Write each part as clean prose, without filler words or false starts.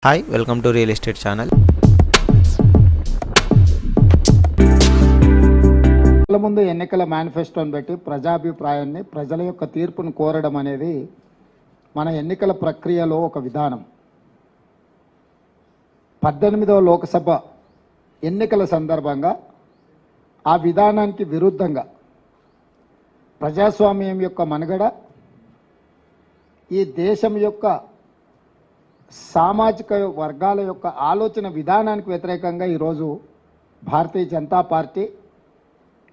Hi welcome to real estate channel. ముందు ఎన్నికల మేనిఫెస్టోని పెట్టి ప్రజాభిప్రాయాన్ని ప్రజల యొక్క తీర్పును కోరడం అనేది మన ఎన్నికల ప్రక్రియలో ఒక విధానం. 18వ లోక్సభ ఎన్నికల సందర్భంగా ఆ విధానానికి విరుద్ధంగా ప్రజాస్వామ్యం యొక్క మనుగడ, ఈ దేశం యొక్క సామాజిక వర్గాల యొక్క ఆలోచన విధానానికి వ్యతిరేకంగా ఈరోజు భారతీయ జనతా పార్టీ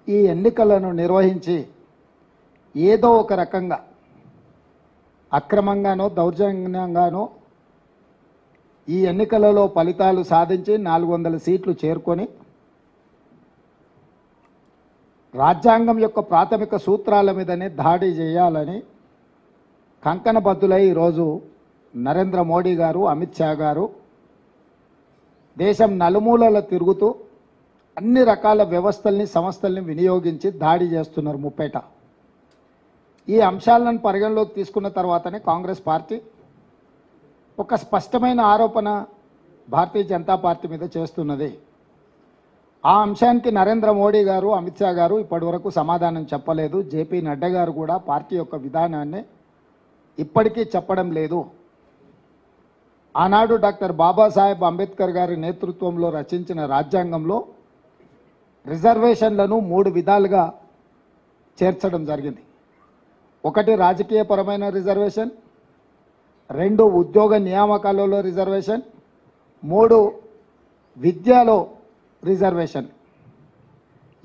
ఈ ఎన్నికలను నిర్వహించి ఏదో ఒక రకంగా అక్రమంగానో దౌర్జన్యంగానో ఈ ఎన్నికలలో ఫలితాలు సాధించి 400 సీట్లు చేరుకొని రాజ్యాంగం యొక్క ప్రాథమిక సూత్రాల మీదనే దాడి చేయాలని కంకణబద్దులై ఈరోజు నరేంద్ర మోడీ గారు, అమిత్ షా గారు దేశం నలుమూలల తిరుగుతూ అన్ని రకాల వ్యవస్థల్ని, సంస్థల్ని వినియోగించి దాడి చేస్తున్నారు ముప్పేట. ఈ అంశాలను పరిగణలోకి తీసుకున్న తర్వాతనే కాంగ్రెస్ పార్టీ ఒక స్పష్టమైన ఆరోపణ భారతీయ జనతా పార్టీ మీద చేస్తున్నది. ఆ అంశానికి నరేంద్ర మోడీ గారు, అమిత్ షా గారు ఇప్పటివరకు సమాధానం చెప్పలేదు. జేపీ నడ్డా గారు కూడా పార్టీ యొక్క విధానాన్ని ఇప్పటికీ చెప్పడం లేదు. ఆనాడు డాక్టర్ బాబాసాహెబ్ అంబేద్కర్ గారి నేతృత్వంలో రచించిన రాజ్యాంగంలో రిజర్వేషన్లను 3 విధాలుగా చేర్చడం జరిగింది. 1 రాజకీయపరమైన రిజర్వేషన్, 2 ఉద్యోగ నియామకాలలో రిజర్వేషన్, 3 విద్యలో రిజర్వేషన్.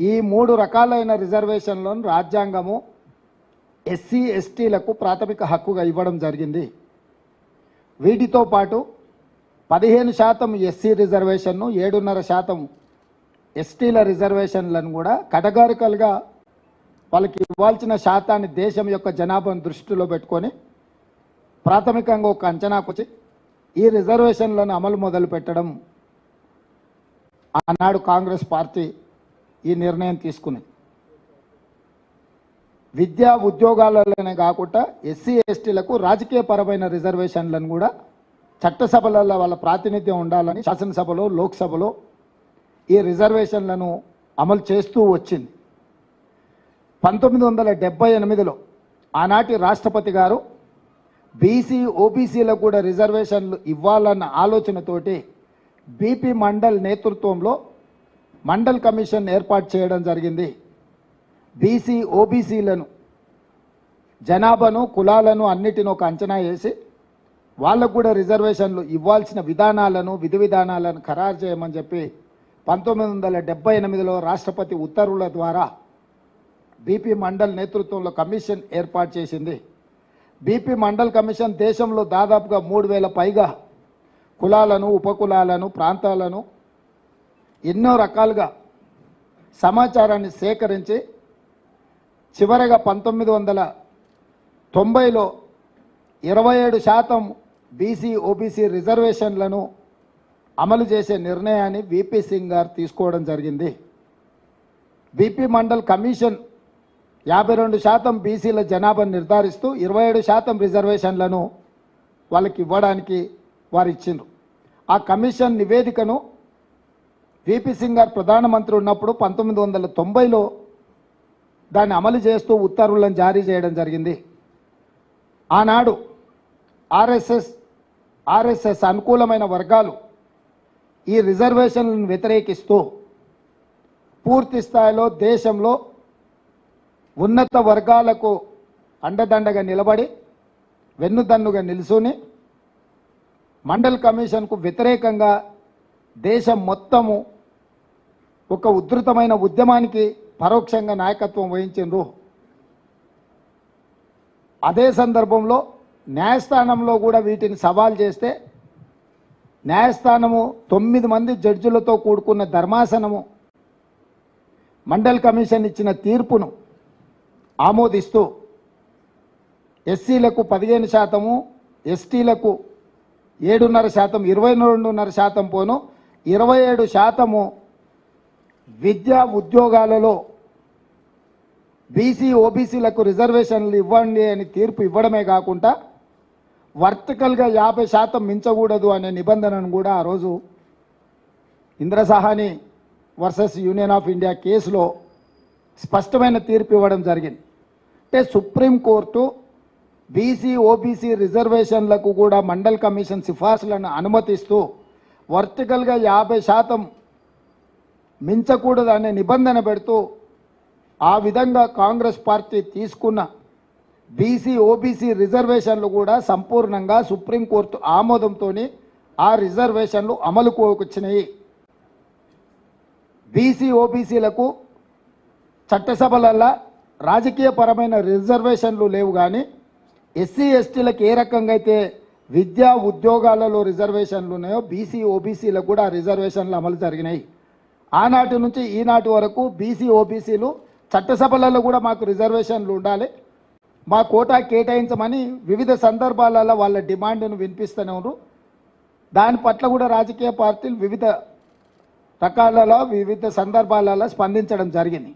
ఈ 3 రకాలైన రిజర్వేషన్లను రాజ్యాంగము ఎస్సీ ఎస్టీలకు ప్రాథమిక హక్కుగా ఇవ్వడం జరిగింది. వీటితో పాటు 15% ఎస్సీ రిజర్వేషన్ను, 7.5% ఎస్టీల రిజర్వేషన్లను కూడా కేటగారికల్గా వాళ్ళకి ఇవ్వాల్సిన శాతాన్ని దేశం యొక్క జనాభాను దృష్టిలో పెట్టుకొని ప్రాథమికంగా ఒక అంచనాకు వచ్చి ఈ రిజర్వేషన్లను అమలు మొదలు పెట్టడం ఆనాడు కాంగ్రెస్ పార్టీ ఈ నిర్ణయం తీసుకుంది. విద్యా ఉద్యోగాలలోనే కాకుండా ఎస్సీ ఎస్టీలకు రాజకీయపరమైన రిజర్వేషన్లను కూడా చట్టసభలలో వాళ్ళ ప్రాతినిధ్యం ఉండాలని శాసనసభలో, లోక్సభలో ఈ రిజర్వేషన్లను అమలు చేస్తూ వచ్చింది. 1978లో ఆనాటి రాష్ట్రపతి గారు బీసీ, ఓబీసీలకు కూడా రిజర్వేషన్లు ఇవ్వాలన్న ఆలోచనతోటి బీపీ మండల్ నేతృత్వంలో మండల్ కమిషన్ ఏర్పాటు చేయడం జరిగింది. బీసీ, ఓబీసీలను, జనాభాను, కులాలను అన్నిటిని ఒక అంచనా వేసి వాళ్ళకు కూడా రిజర్వేషన్లు ఇవ్వాల్సిన విధానాలను, విధి విధానాలను ఖరారు చేయమని చెప్పి 1978లో రాష్ట్రపతి ఉత్తర్వుల ద్వారా బీపీ మండల్ నేతృత్వంలో కమిషన్ ఏర్పాటు చేసింది. బీపీ మండల్ కమిషన్ దేశంలో దాదాపుగా 3000 పైగా కులాలను, ఉపకులాలను, ప్రాంతాలను ఎన్నో రకాలుగా సమాచారాన్ని సేకరించి చివరగా 1990లో 27% బీసీ, ఓబీసీ రిజర్వేషన్లను అమలు చేసే నిర్ణయాన్ని వీపీ సింగ్ గారు తీసుకోవడం జరిగింది. బీపీ మండల్ కమిషన్ 52% బీసీల జనాభాను నిర్ధారిస్తూ 27% రిజర్వేషన్లను వాళ్ళకి ఇవ్వడానికి వారు ఇచ్చిండ్రు. ఆ కమిషన్ నివేదికను వీపీ సింగ్ గారు ప్రధానమంత్రి ఉన్నప్పుడు 1990లో దాన్ని అమలు చేస్తూ ఉత్తర్వులను జారీ చేయడం జరిగింది. ఆనాడు ఆర్ఎస్ఎస్ అనుకూలమైన వర్గాలు ఈ రిజర్వేషన్లను వ్యతిరేకిస్తూ పూర్తి స్థాయిలో దేశంలో ఉన్నత వర్గాలకు అండదండగా నిలబడి వెన్నుదన్నుగా నిలుచుని మండల్ కమిషన్కు వ్యతిరేకంగా దేశం మొత్తము ఒక ఉధృతమైన ఉద్యమానికి పరోక్షంగా నాయకత్వం వహించిండ్రు. అదే సందర్భంలో న్యాయస్థానంలో కూడా వీటిని సవాల్ చేస్తే న్యాయస్థానము 9 మంది జడ్జిలతో కూడుకున్న ధర్మాసనము మండల్ కమిషన్ ఇచ్చిన తీర్పును ఆమోదిస్తూ ఎస్సీలకు 15%, ఎస్టీలకు 7.5%, 22.5% పోను 27% విద్యా ఉద్యోగాలలో బీసీ, ఓబీసీలకు రిజర్వేషన్లు ఇవ్వండి అని తీర్పు ఇవ్వడమే కాకుండా వర్టికల్గా 50% మించకూడదు అనే నిబంధనను కూడా ఆ రోజు ఇంద్రసాహాని వర్సెస్ యూనియన్ ఆఫ్ ఇండియా కేసులో స్పష్టమైన తీర్పు ఇవ్వడం జరిగింది. అంటే సుప్రీంకోర్టు బీసీ ఓబీసీ రిజర్వేషన్లకు కూడా మండల్ కమిషన్ సిఫార్సులను అనుమతిస్తూ వర్టికల్గా 50% మించకూడదు అనే నిబంధన పెడుతూ ఆ విధంగా కాంగ్రెస్ పార్టీ తీసుకున్న బీసీ ఓబీసీ రిజర్వేషన్లు కూడా సంపూర్ణంగా సుప్రీంకోర్టు ఆమోదంతో ఆ రిజర్వేషన్లు అమలుకు వచ్చినాయి. బీసీ ఓబీసీలకు చట్టసభలల్లో రాజకీయపరమైన రిజర్వేషన్లు లేవు, కానీ ఎస్సీ ఎస్టీలకు ఏ రకంగా అయితే విద్యా ఉద్యోగాలలో రిజర్వేషన్లు ఉన్నాయో బీసీ ఓబీసీలకు కూడా ఆ రిజర్వేషన్లు అమలు జరిగినాయి. ఆనాటి నుంచి ఈనాటి వరకు బీసీ ఓబీసీలు చట్టసభలలో కూడా మాకు రిజర్వేషన్లు ఉండాలి, మా కోటా కేటాయించమని వివిధ సందర్భాలలో వాళ్ళ డిమాండ్ను వినిపిస్తూనే ఉన్నారు. దాని పట్ల కూడా రాజకీయ పార్టీలు వివిధ రకాలలో వివిధ సందర్భాలలో స్పందించడం జరిగింది.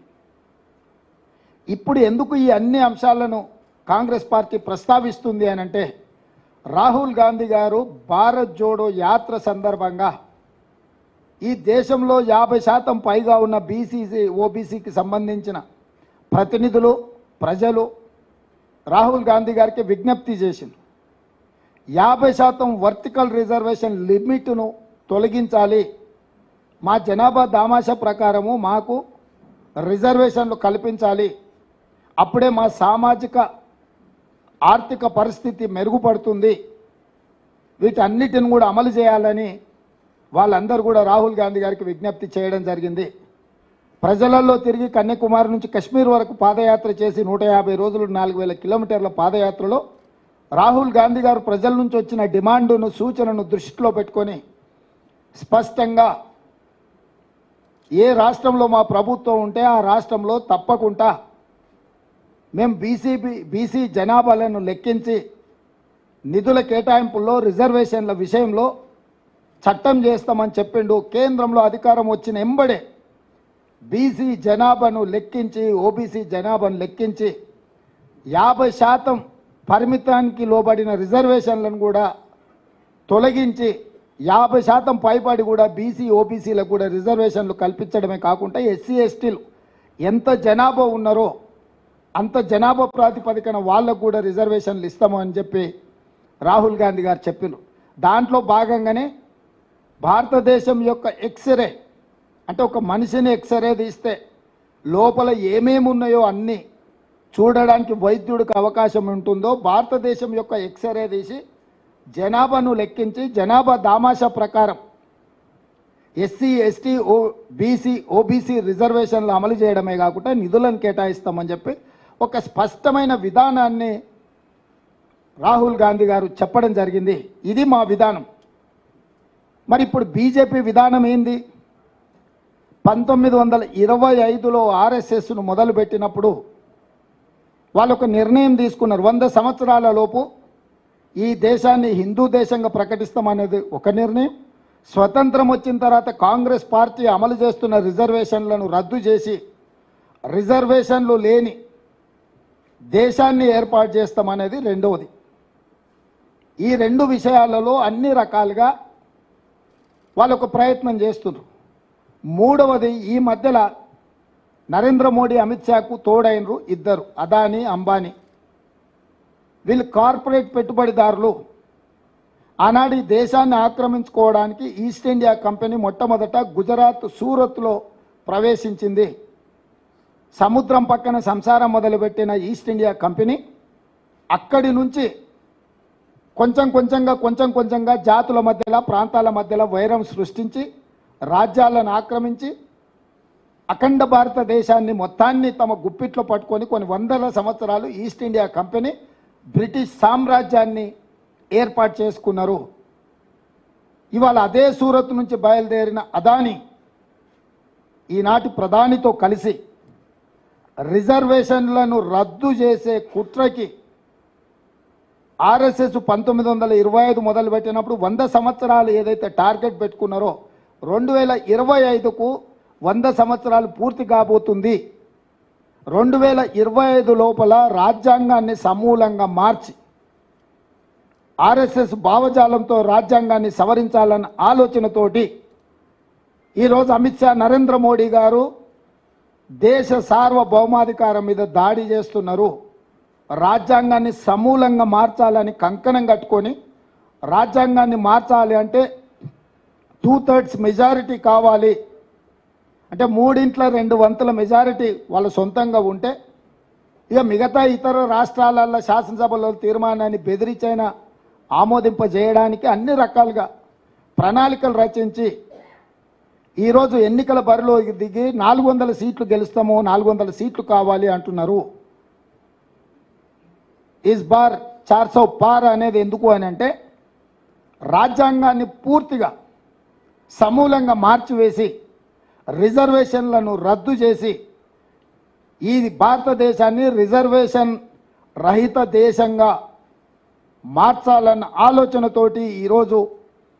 ఇప్పుడు ఎందుకు ఈ అన్ని అంశాలను కాంగ్రెస్ పార్టీ ప్రస్తావిస్తుంది అని అంటే, రాహుల్ గాంధీ గారు భారత్ జోడో యాత్ర సందర్భంగా ఈ దేశంలో 50% పైగా ఉన్న బీసీ ఓబీసీకి సంబంధించిన ప్రతినిధులు ప్రజలు రాహుల్ గాంధీ గారికి విజ్ఞప్తి చేసింది. 50% వర్టికల్ రిజర్వేషన్ లిమిట్ను తొలగించాలి, మా జనాభా దామాషా ప్రకారము మాకు రిజర్వేషన్లు కల్పించాలి, అప్పుడే మా సామాజిక ఆర్థిక పరిస్థితి మెరుగుపడుతుంది, వీటన్నిటిని కూడా అమలు చేయాలని వాళ్ళందరూ కూడా రాహుల్ గాంధీ గారికి విజ్ఞప్తి చేయడం జరిగింది. ప్రజలలో తిరిగి కన్యాకుమారి నుంచి కశ్మీర్ వరకు పాదయాత్ర చేసి 150 రోజులు 4000 కిలోమీటర్ల పాదయాత్రలో రాహుల్ గాంధీ గారు ప్రజల నుంచి వచ్చిన డిమాండును సూచనను దృష్టిలో పెట్టుకొని స్పష్టంగా ఏ రాష్ట్రంలో మా ప్రభుత్వం ఉంటే ఆ రాష్ట్రంలో తప్పకుండా మేము బీసీ జనాభాలను లెక్కించి నిధుల కేటాయింపుల్లో రిజర్వేషన్ల విషయంలో చట్టం చేస్తామని చెప్పిండు. కేంద్రంలో అధికారం వచ్చిన ఎంబడే బీసీ జనాభాను లెక్కించి ఓబీసీ జనాభాను లెక్కించి 50% పరిమితానికి లోబడిన రిజర్వేషన్లను కూడా తొలగించి 50% పైబడి కూడా బీసీ ఓబీసీలకు కూడా రిజర్వేషన్లు కల్పించడమే కాకుండా ఎస్సీ ఎస్టీలు ఎంత జనాభా ఉన్నారో అంత జనాభా ప్రాతిపదికన వాళ్ళకు కూడా రిజర్వేషన్లు ఇస్తాము అని చెప్పి రాహుల్ గాంధీ గారు చెప్పారు. దాంట్లో భాగంగానే భారతదేశం యొక్క ఎక్స్రే అంటే ఒక మనిషిని ఎక్స్రే తీస్తే లోపల ఏమేమి ఉన్నాయో అన్నీ చూడడానికి వైద్యుడికి అవకాశం ఉంటుందో భారతదేశం యొక్క ఎక్స్రే తీసి జనాభాను లెక్కించి జనాభా దామాషా ప్రకారం ఎస్సీ ఎస్టీ బీసీ ఓబీసీ రిజర్వేషన్లు అమలు చేయడమే కాకుండా నిధులను కేటాయిస్తామని చెప్పి ఒక స్పష్టమైన విధానాన్ని రాహుల్ గాంధీ గారు చెప్పడం జరిగింది. ఇది మా విధానం. మరి ఇప్పుడు బీజేపీ విధానం ఏంది? 1925లో ఆర్ఎస్ఎస్ను మొదలుపెట్టినప్పుడు వాళ్ళు ఒక నిర్ణయం తీసుకున్నారు. 100 సంవత్సరాల లోపు ఈ దేశాన్ని హిందూ దేశంగా ప్రకటిస్తామనేది ఒక నిర్ణయం. స్వతంత్రం వచ్చిన తర్వాత కాంగ్రెస్ పార్టీ అమలు చేస్తున్న రిజర్వేషన్లను రద్దు చేసి రిజర్వేషన్లు లేని దేశాన్ని ఏర్పాటు చేస్తామనేది రెండవది. ఈ రెండు విషయాలలో అన్ని రకాలుగా వాళ్ళు ఒక ప్రయత్నం చేస్తున్నారు. మూడవది, ఈ మధ్యలో నరేంద్ర మోడీ అమిత్ షాకు తోడైనరు ఇద్దరు, అదానీ అంబానీ. వీళ్ళు కార్పొరేట్ పెట్టుబడిదారులు. ఆనాడు ఈ దేశాన్ని ఆక్రమించుకోవడానికి ఈస్ట్ ఇండియా కంపెనీ మొట్టమొదట గుజరాత్ సూరత్లో ప్రవేశించింది. సముద్రం పక్కన సంసారం మొదలుపెట్టిన ఈస్ట్ ఇండియా కంపెనీ అక్కడి నుంచి కొంచెం కొంచెంగా జాతుల మధ్యలో ప్రాంతాల మధ్యలో వైరం సృష్టించి రాజ్యాలను ఆక్రమించి అఖండ భారతదేశాన్ని మొత్తాన్ని తమ గుప్పిట్లో పట్టుకొని కొన్ని వందల సంవత్సరాలు ఈస్ట్ ఇండియా కంపెనీ బ్రిటిష్ సామ్రాజ్యాన్ని ఏర్పాటు చేసుకున్నారు. ఇవాళ అదే సూరత్ నుంచి బయలుదేరిన అదానీ ఈనాటి ప్రధానితో కలిసి రిజర్వేషన్లను రద్దు చేసే కుట్రకి ఆర్ఎస్ఎస్ 1925 మొదలుపెట్టినప్పుడు 100 సంవత్సరాలు ఏదైతే టార్గెట్ పెట్టుకున్నారో 2025కు 100 సంవత్సరాలు పూర్తి కాబోతుంది. 2025 లోపల రాజ్యాంగాన్ని సమూలంగా మార్చి ఆర్ఎస్ఎస్ భావజాలంతో రాజ్యాంగాన్ని సవరించాలన్న ఆలోచనతోటి ఈరోజు అమిత్ షా నరేంద్ర మోడీ గారు దేశ సార్వభౌమాధికారం మీద దాడి చేస్తున్నారు. రాజ్యాంగాన్ని సమూలంగా మార్చాలని కంకణం కట్టుకొని రాజ్యాంగాన్ని మార్చాలి అంటే 2/3 మెజారిటీ కావాలి అంటే 3/2 మెజారిటీ వాళ్ళ సొంతంగా ఉంటే ఇక మిగతా ఇతర రాష్ట్రాలలో శాసనసభలో తీర్మానాన్ని బెదిరించైనా ఆమోదింపజేయడానికి అన్ని రకాలుగా ప్రణాళికలు రచించి ఈరోజు ఎన్నికల బరిలో దిగి 400 సీట్లు గెలుస్తాము, 400 సీట్లు కావాలి అంటున్నారు. ఇస్ బార్ 400 పార్ అనేది ఎందుకు అని అంటే రాజ్యాంగాన్ని పూర్తిగా సమూలంగా మార్చివేసి రిజర్వేషన్లను రద్దు చేసి ఈ భారతదేశాన్ని రిజర్వేషన్ రహిత దేశంగా మార్చాలన్న ఆలోచనతోటి ఈరోజు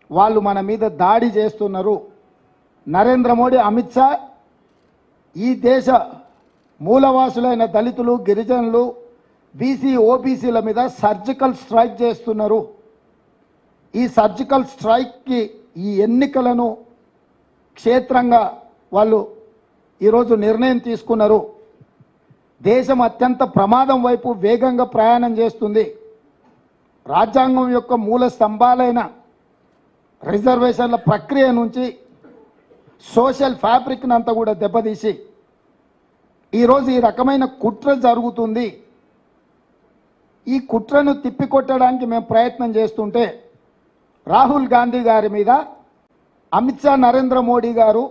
వాళ్ళు మన మీద దాడి చేస్తున్నారు. నరేంద్ర మోడీ, అమిత్ షా ఈ దేశ మూలవాసులైన దళితులు, గిరిజనులు, బీసీ, ఓబీసీల మీద సర్జికల్ స్ట్రైక్ చేస్తున్నారు. ఈ సర్జికల్ స్ట్రైక్కి ఈ ఎన్నికలను క్షేత్రంగా వాళ్ళు ఈరోజు నిర్ణయం తీసుకున్నారు. దేశం అత్యంత ప్రమాదం వైపు వేగంగా ప్రయాణం చేస్తుంది. రాజ్యాంగం యొక్క మూల స్తంభాలైన రిజర్వేషన్ల ప్రక్రియ నుంచి సోషల్ ఫ్యాబ్రిక్ని అంతా కూడా దెబ్బతీసి ఈరోజు ఈ రకమైన కుట్ర జరుగుతుంది. ఈ కుట్రను తిప్పికొట్టడానికి మేము ప్రయత్నం చేస్తుంటే రాహుల్ గాంధీ గారి మీద అమిత్ షా, నరేంద్ర మోడీ గారు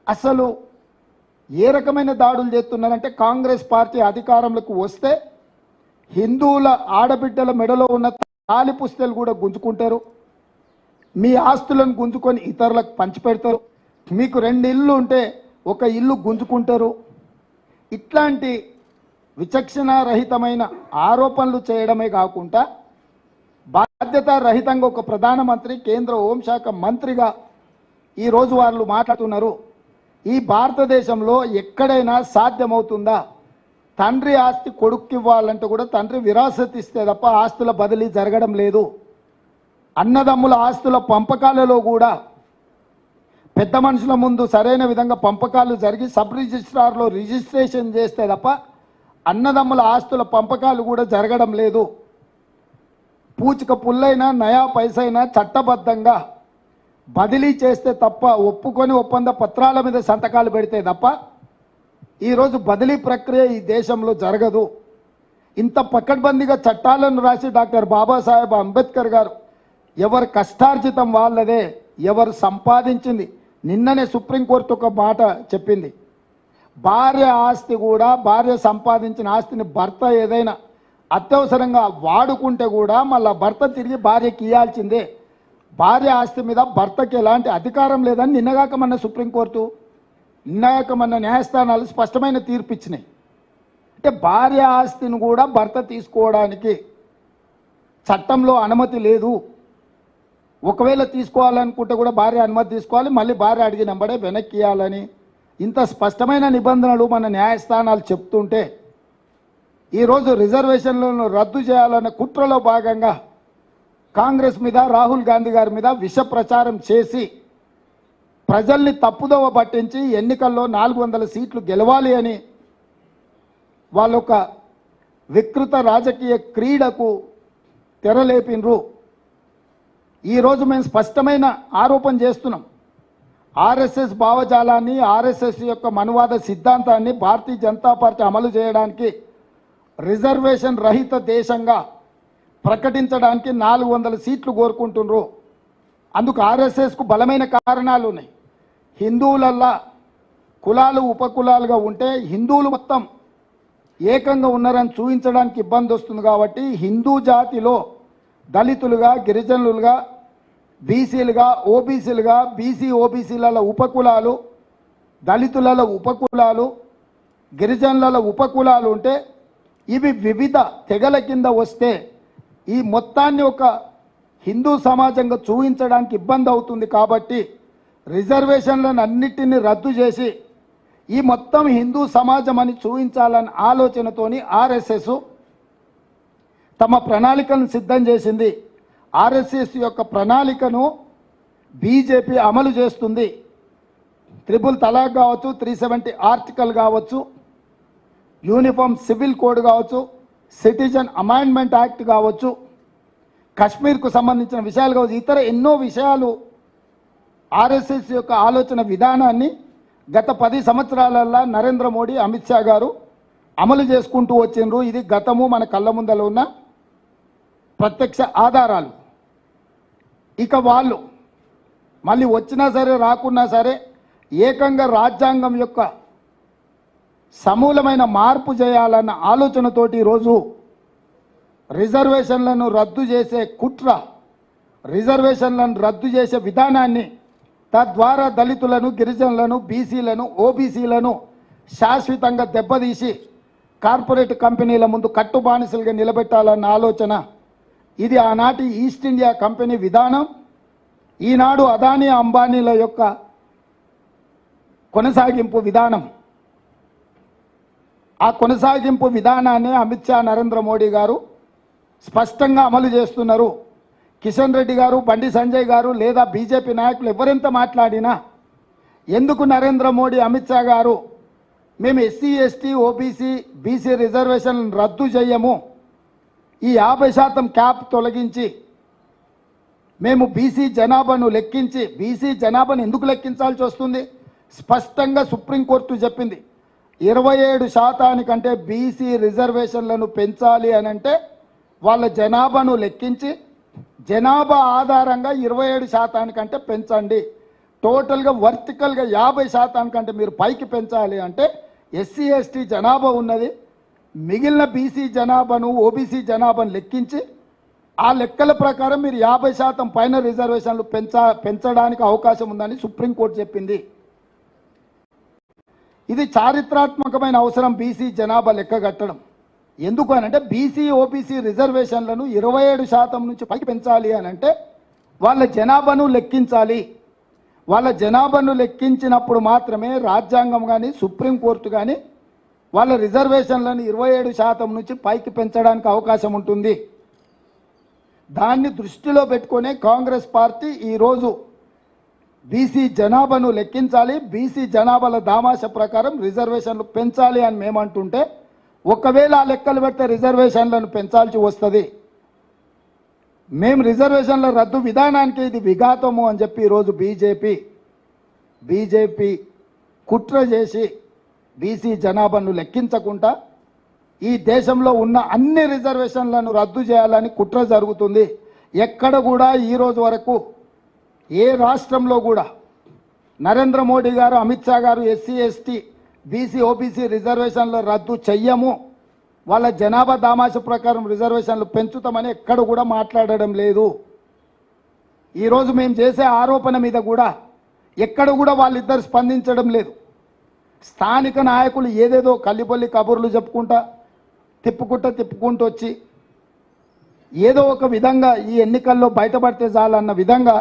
అసలు ఏ రకమైన దాడులు చేస్తున్నారంటే కాంగ్రెస్ పార్టీ అధికారంలోకి వస్తే హిందువుల ఆడబిడ్డల మెడలో ఉన్న తాలి పుస్తలు కూడా గుంజుకుంటారు, మీ ఆస్తులను గుంజుకొని ఇతరులకు పంచిపెడతారు, మీకు 2 ఇళ్ళు ఉంటే ఒక ఇల్లు గుంజుకుంటారు. ఇట్లాంటి విచక్షణారహితమైన ఆరోపణలు చేయడమే కాకుండా బాధ్యతారహితంగా ఒక ప్రధానమంత్రి, కేంద్ర హోంశాఖ మంత్రిగా ఈరోజు వాళ్ళు మాట్లాడుతున్నారు. ఈ భారతదేశంలో ఎక్కడైనా సాధ్యమవుతుందా? తండ్రి ఆస్తి కొడుక్కి ఇవ్వాలంటే కూడా తండ్రి విరాసత్ ఇస్తే తప్ప ఆస్తుల బదిలీ జరగడం లేదు. అన్నదమ్ముల ఆస్తుల పంపకాలలో కూడా పెద్ద మనుషుల ముందు సరైన విధంగా పంపకాలు జరిగి సబ్ రిజిస్ట్రార్లో రిజిస్ట్రేషన్ చేస్తే తప్ప అన్నదమ్ముల ఆస్తుల పంపకాలు కూడా జరగడం లేదు. పూచిక పుల్లైనా నయా పైసైనా చట్టబద్ధంగా బదిలీ చేస్తే తప్ప, ఒప్పుకొని ఒప్పంద పత్రాల మీద సంతకాలు పెడితే తప్ప ఈరోజు బదిలీ ప్రక్రియ ఈ దేశంలో జరగదు. ఇంత పకడ్బందీగా చట్టాలను రాసి డాక్టర్ బాబాసాహెబ్ అంబేద్కర్ గారు ఎవరు కష్టార్జితం వాళ్ళదే, ఎవరు సంపాదించింది. నిన్ననే సుప్రీంకోర్టు ఒక మాట చెప్పింది, భార్య ఆస్తి కూడా, భార్య సంపాదించిన ఆస్తిని భర్త ఏదైనా అత్యవసరంగా వాడుకుంటే కూడా మళ్ళీ భర్త తిరిగి భార్యకి ఇవ్వాల్సిందే. భార్య ఆస్తి మీద భర్తకి ఎలాంటి అధికారం లేదని నిన్నగాక మన సుప్రీంకోర్టు, నిన్నగాక మన న్యాయస్థానాలు స్పష్టమైన తీర్పు ఇచ్చినాయి. అంటే భార్య ఆస్తిని కూడా భర్త తీసుకోవడానికి చట్టంలో అనుమతి లేదు. ఒకవేళ తీసుకోవాలనుకుంటే కూడా భార్య అనుమతి తీసుకోవాలి, మళ్ళీ భార్య అడిగినంబడే వెనక్కి ఇవ్వాలని ఇంత స్పష్టమైన నిబంధనలు మన న్యాయస్థానాలు చెప్తుంటే ఈరోజు రిజర్వేషన్లను రద్దు చేయాలన్న కుట్రలో భాగంగా కాంగ్రెస్ మీద, రాహుల్ గాంధీ గారి మీద విష ప్రచారం చేసి ప్రజల్ని తప్పుదోవ పట్టించి ఎన్నికల్లో 400 సీట్లు గెలవాలి అని వాళ్ళొక వికృత రాజకీయ క్రీడకు తెరలేపినరు. ఈరోజు మేము స్పష్టమైన ఆరోపణ చేస్తున్నాం. ఆర్ఎస్ఎస్ భావజాలాన్ని, ఆర్ఎస్ఎస్ యొక్క మనువాద సిద్ధాంతాన్ని భారతీయ జనతా పార్టీ అమలు చేయడానికి రిజర్వేషన్ రహిత దేశంగా ప్రకటించడానికి 400 సీట్లు కోరుకుంటున్నారు. అందుకు ఆర్ఎస్ఎస్కు బలమైన కారణాలు ఉన్నాయి. హిందువులల్లా కులాలు ఉపకులాలుగా ఉంటే హిందువులు మొత్తం ఏకంగా ఉన్నారని చూపించడానికి ఇబ్బంది వస్తుంది. కాబట్టి హిందూ జాతిలో దళితులుగా, గిరిజనులుగా, బీసీలుగా, ఓబీసీలుగా, బీసీ ఓబీసీల ఉపకులాలు, దళితుల ఉపకులాలు, గిరిజనుల ఉపకులాలు ఉంటే ఇవి వివిధ తెగల కింద వస్తే ఈ మొత్తాన్ని ఒక హిందూ సమాజంగా చూపించడానికి ఇబ్బంది అవుతుంది. కాబట్టి రిజర్వేషన్లను అన్నిటినీ రద్దు చేసి ఈ మొత్తం హిందూ సమాజం అని చూపించాలన్న ఆలోచనతోని ఆర్ఎస్ఎస్ తమ ప్రణాళికను సిద్ధం చేసింది. ఆర్ఎస్ఎస్ యొక్క ప్రణాళికను బీజేపీ అమలు చేస్తుంది. ట్రిపుల్ తలాక్ కావచ్చు, 370 ఆర్టికల్ కావచ్చు, యూనిఫామ్ సివిల్ కోడ్ కావచ్చు, సిటిజన్ అమెండ్మెంట్ యాక్ట్ కావచ్చు, కశ్మీర్కు సంబంధించిన విషయాలు కావచ్చు, ఇతర ఎన్నో విషయాలు ఆర్ఎస్ఎస్ యొక్క ఆలోచన విధానాన్ని గత 10 సంవత్సరాలలో నరేంద్ర మోడీ, అమిత్ షా గారు అమలు చేసుకుంటూ వచ్చిండ్రు. ఇది గతము మన కళ్ళ ముందర ఉన్న ప్రత్యక్ష ఆధారాలు. ఇక వాళ్ళు మళ్ళీ వచ్చినా సరే రాకున్నా సరే ఏకంగా రాజ్యాంగం యొక్క సమూలమైన మార్పు చేయాలన్న ఆలోచనతోటి ఈరోజు రిజర్వేషన్లను రద్దు చేసే కుట్ర, రిజర్వేషన్లను రద్దు చేసే విధానాన్ని, తద్వారా దళితులను, గిరిజనులను, బీసీలను, ఓబీసీలను శాశ్వతంగా దెబ్బతీసి కార్పొరేట్ కంపెనీల ముందు కట్టుబానిసలుగా నిలబెట్టాలన్న ఆలోచన. ఇది ఆనాటి ఈస్ట్ ఇండియా కంపెనీ విధానం. ఈనాడు అదానీ, అంబానీల యొక్క కొనసాగింపు విధానం. ఆ కొనసాగింపు విధానాన్ని అమిత్ షా, నరేంద్ర మోడీ గారు స్పష్టంగా అమలు చేస్తున్నారు. కిషన్ రెడ్డి గారు, బండి సంజయ్ గారు లేదా బీజేపీ నాయకులు ఎవరెంత మాట్లాడినా ఎందుకు నరేంద్ర మోడీ, అమిత్ షా గారు మేము ఎస్సీ, ఎస్టీ, ఓబీసీ, బీసీ రిజర్వేషన్లను రద్దు చేయము, ఈ 50% క్యాప్ తొలగించి మేము బీసీ జనాభాను లెక్కించి, బీసీ జనాభాను ఎందుకు లెక్కించాల్సి వస్తుంది? స్పష్టంగా సుప్రీంకోర్టు చెప్పింది. 27% బీసీ రిజర్వేషన్లను పెంచాలి అని అంటే వాళ్ళ జనాభాను లెక్కించి జనాభా ఆధారంగా 27% పెంచండి. టోటల్గా వర్టికల్గా 50% మీరు పైకి పెంచాలి అంటే ఎస్సీ, ఎస్టీ జనాభా ఉన్నది, మిగిలిన బీసీ జనాభాను, ఓబీసీ జనాభాను లెక్కించి ఆ లెక్కల ప్రకారం మీరు 50% పైన రిజర్వేషన్లు పెంచడానికి అవకాశం ఉందని సుప్రీంకోర్టు చెప్పింది. ఇది చారిత్రాత్మకమైన అవసరం బీసీ జనాభా లెక్క కట్టడం. ఎందుకు అనంటే బీసీ, ఓబీసీ రిజర్వేషన్లను 27% నుంచి పైకి పెంచాలి అని అంటే వాళ్ళ జనాభాను లెక్కించాలి. వాళ్ళ జనాభాను లెక్కించినప్పుడు మాత్రమే రాజ్యాంగం కానీ, సుప్రీంకోర్టు కానీ వాళ్ళ రిజర్వేషన్లను 27% నుంచి పైకి పెంచడానికి అవకాశం ఉంటుంది. దాన్ని దృష్టిలో పెట్టుకునే కాంగ్రెస్ పార్టీ ఈరోజు బీసీ జనాభాను లెక్కించాలి, బీసీ జనాభాల దామాష ప్రకారం రిజర్వేషన్లు పెంచాలి అని మేమంటుంటే, ఒకవేళ ఆ లెక్కలు పెడితే రిజర్వేషన్లను పెంచాల్సి వస్తుంది. మేము రిజర్వేషన్ల రద్దు విధానానికి ఇది విఘాతము అని చెప్పి ఈరోజు బీజేపీ కుట్ర చేసి బీసీ జనాభాను లెక్కించకుండా ఈ దేశంలో ఉన్న అన్ని రిజర్వేషన్లను రద్దు చేయాలని కుట్ర జరుగుతుంది. ఎక్కడ కూడా ఈరోజు వరకు ఏ రాష్ట్రంలో కూడా నరేంద్ర మోడీ గారు, అమిత్ షా గారు ఎస్సీ, ఎస్టీ, బీసీ, ఓబీసీ రిజర్వేషన్లు రద్దు చెయ్యము, వాళ్ళ జనాభా దామాష ప్రకారం రిజర్వేషన్లు పెంచుతామని ఎక్కడ కూడా మాట్లాడడం లేదు. ఈరోజు మేము చేసే ఆరోపణ మీద కూడా ఎక్కడ కూడా వాళ్ళిద్దరు స్పందించడం లేదు. స్థానిక నాయకులు ఏదేదో కల్లిపల్లి కబుర్లు చెప్పుకుంటా తిప్పుకుంటూ వచ్చి ఏదో ఒక విధంగా ఈ ఎన్నికల్లో బయటపడితే చాలన్న విధంగా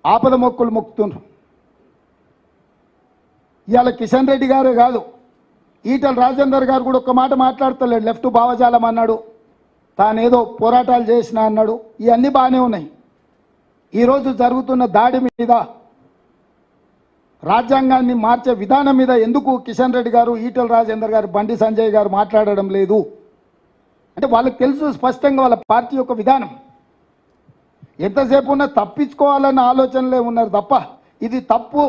ఆపద మొక్కులు మొక్కుతున్నారు. ఇవాళ కిషన్ రెడ్డి గారే కాదు, ఈటల రాజేందర్ గారు కూడా ఒక్క మాట మాట్లాడతలేడు. లెఫ్ట్ భావజాలం అన్నాడు, తానేదో పోరాటాలు చేసిన అన్నాడు. ఇవన్నీ బాగానే ఉన్నాయి. ఈరోజు జరుగుతున్న దాడి మీద, రాజ్యాంగాన్ని మార్చే విధానం మీద ఎందుకు కిషన్ రెడ్డి గారు, ఈటల రాజేందర్ గారు, బండి సంజయ్ గారు మాట్లాడడం లేదు అంటే వాళ్ళకి తెలుసు స్పష్టంగా వాళ్ళ పార్టీ యొక్క విధానం. ఎంతసేపు ఉన్నా తప్పించుకోవాలన్న ఆలోచనలే ఉన్నారు తప్ప ఇది తప్పు,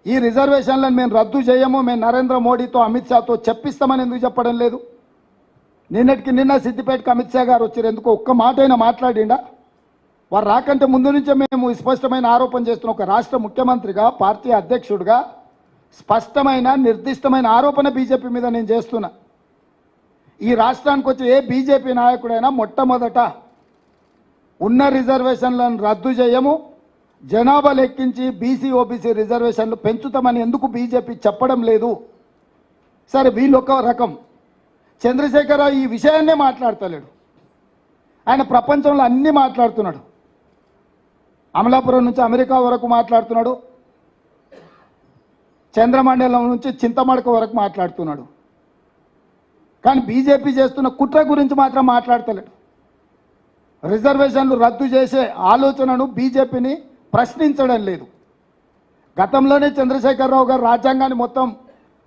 ఈ రిజర్వేషన్లను మేము రద్దు చేయము, మేము నరేంద్ర మోడీతో, అమిత్ షాతో చెప్పిస్తామని ఎందుకు చెప్పడం లేదు? నిన్నటికి నిన్న సిద్దిపేటకు అమిత్ షా గారు వచ్చారు, ఎందుకు ఒక్క మాట అయినా మాట్లాడిండా? వారు రాకంటే ముందు నుంచే మేము స్పష్టమైన ఆరోపణ చేస్తున్నాం. ఒక రాష్ట్ర ముఖ్యమంత్రిగా, పార్టీ అధ్యక్షుడిగా స్పష్టమైన నిర్దిష్టమైన ఆరోపణ బీజేపీ మీద నేను చేస్తున్నా. ఈ రాష్ట్రానికి వచ్చే ఏ బీజేపీ నాయకుడైనా మొట్టమొదట ఉన్న రిజర్వేషన్లను రద్దు చేయము, జనాభా లెక్కించి బీసీ, ఓబీసీ రిజర్వేషన్లు పెంచుతామని ఎందుకు బీజేపీ చెప్పడం లేదు? సరే, వీళ్ళు ఒక రకం. చంద్రశేఖరరావు ఈ విషయాన్నే మాట్లాడతలేడు. ఆయన ప్రపంచంలో అన్నీ మాట్లాడుతున్నాడు. అమలాపురం నుంచి అమెరికా వరకు మాట్లాడుతున్నాడు, చంద్రమండలం నుంచి చింతమడక వరకు మాట్లాడుతున్నాడు. కానీ బీజేపీ చేస్తున్న కుట్ర గురించి మాత్రం మాట్లాడతలేడు. రిజర్వేషన్లు రద్దు చేసే ఆలోచనను బీజేపీని ప్రశ్నించడం లేదు. గతంలోనే చంద్రశేఖరరావు గారు రాజ్యాంగాన్ని మొత్తం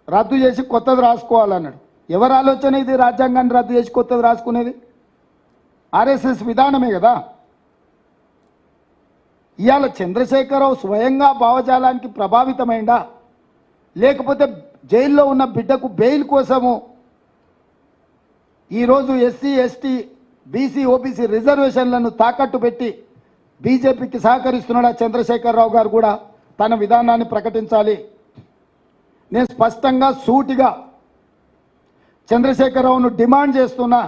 రద్దు చేసి కొత్తది రాసుకోవాలన్నాడు. ఎవరి ఆలోచన ఇది? రాజ్యాంగాన్ని రద్దు చేసి కొత్తది రాసుకునేది ఆర్ఎస్ఎస్ విధానమే కదా. ఇవాళ చంద్రశేఖరరావు స్వయంగా భావజాలానికి ప్రభావితమైందా, లేకపోతే జైల్లో ఉన్న బిడ్డకు బెయిల్ కోసము ఈరోజు ఎస్సీ ఎస్టీ బీసీ ఓబీసీ రిజర్వేషన్లను తాకట్టు పెట్టి బీజేపీకి సహకరిస్తున్నాడా? చంద్రశేఖరరావు గారు కూడా తన విధానాన్ని ప్రకటించాలి. నేను స్పష్టంగా సూటిగా చంద్రశేఖరరావును డిమాండ్ చేస్తున్నా.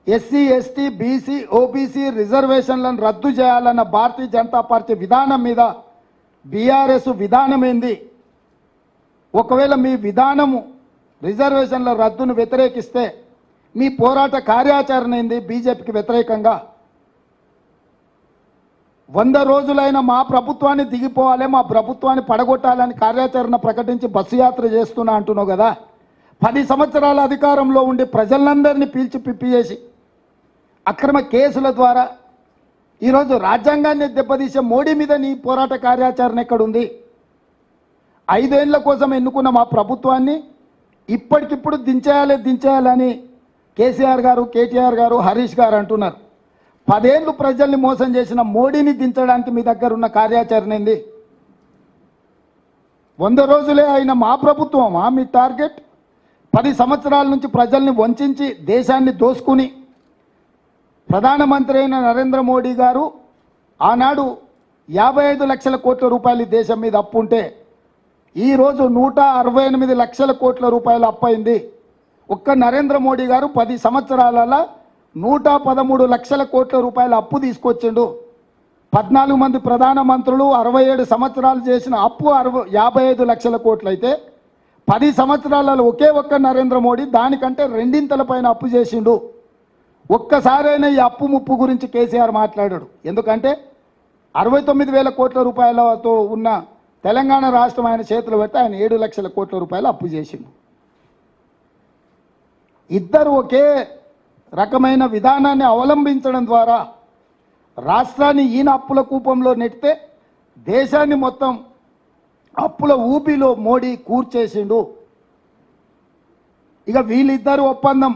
ఎస్సీ ఎస్టీ బీసీ ఓబీసీ రిజర్వేషన్లను రద్దు చేయాలన్న భారతీయ జనతా పార్టీ విధానం మీద బీఆర్ఎస్ విధానం ఏంది? ఒకవేళ మీ విధానము రిజర్వేషన్ల రద్దును వ్యతిరేకిస్తే మీ పోరాట కార్యాచరణ ఏంది? బీజేపీకి వ్యతిరేకంగా 100 రోజులైన మా ప్రభుత్వాన్ని దిగిపోవాలి, మా ప్రభుత్వాన్ని పడగొట్టాలని కార్యాచరణ ప్రకటించి బస్సు యాత్ర చేస్తున్నా అంటున్నావు కదా. 10 సంవత్సరాల అధికారంలో ఉండి ప్రజలందరినీ పీల్చి పిప్పి చేసి అక్రమ కేసుల ద్వారా ఈరోజు రాజ్యాంగాన్ని దెబ్బతీసే మోడీ మీద నీ పోరాట కార్యాచరణ ఎక్కడుంది? 5 ఏళ్ల కోసం ఎన్నుకున్న మా ప్రభుత్వాన్ని ఇప్పటికిప్పుడు దించేయాలని కేసీఆర్ గారు, కేటీఆర్ గారు, హరీష్ గారు అంటున్నారు. 10 ఏళ్ళు ప్రజల్ని మోసం చేసిన మోడీని దించడానికి మీ దగ్గర ఉన్న కార్యాచరణ ఏంది? 100 రోజులే అయిన మా ప్రభుత్వమా మీ టార్గెట్? 10 సంవత్సరాల నుంచి ప్రజల్ని వంచి దేశాన్ని దోసుకుని ప్రధానమంత్రి అయిన నరేంద్ర మోడీ గారు ఆనాడు 55 లక్షల కోట్ల రూపాయలు దేశం మీద అప్పు ఉంటే ఈరోజు 168 లక్షల కోట్ల రూపాయలు అప్పయింది. ఒక్క నరేంద్ర మోడీ గారు 10 సంవత్సరాలలో 113 లక్షల కోట్ల రూపాయల అప్పు తీసుకొచ్చిండు. 14 మంది ప్రధానమంత్రులు 67 సంవత్సరాలు చేసిన అప్పు 55 లక్షల కోట్లు అయితే 10 సంవత్సరాలలో ఒకే ఒక్క నరేంద్ర మోడీ దానికంటే 2 పైన అప్పు చేసిండు. ఒక్కసారైనా ఈ అప్పు ముప్పు గురించి కేసీఆర్ మాట్లాడాడు. ఎందుకంటే 69,000 కోట్ల రూపాయలతో ఉన్న తెలంగాణ రాష్ట్రం ఆయన చేతులు పెడితే ఆయన 7 లక్షల కోట్ల రూపాయలు అప్పు చేసిండు. ఇద్దరు ఒకే రకమైన విధానాన్ని అవలంబించడం ద్వారా రాష్ట్రాన్ని ఈయన అప్పుల కూపంలో నెట్టితే దేశాన్ని మొత్తం అప్పుల ఊపిలో మోడీ కూర్చేసిండు. ఇక వీళ్ళిద్దరు ఒప్పందం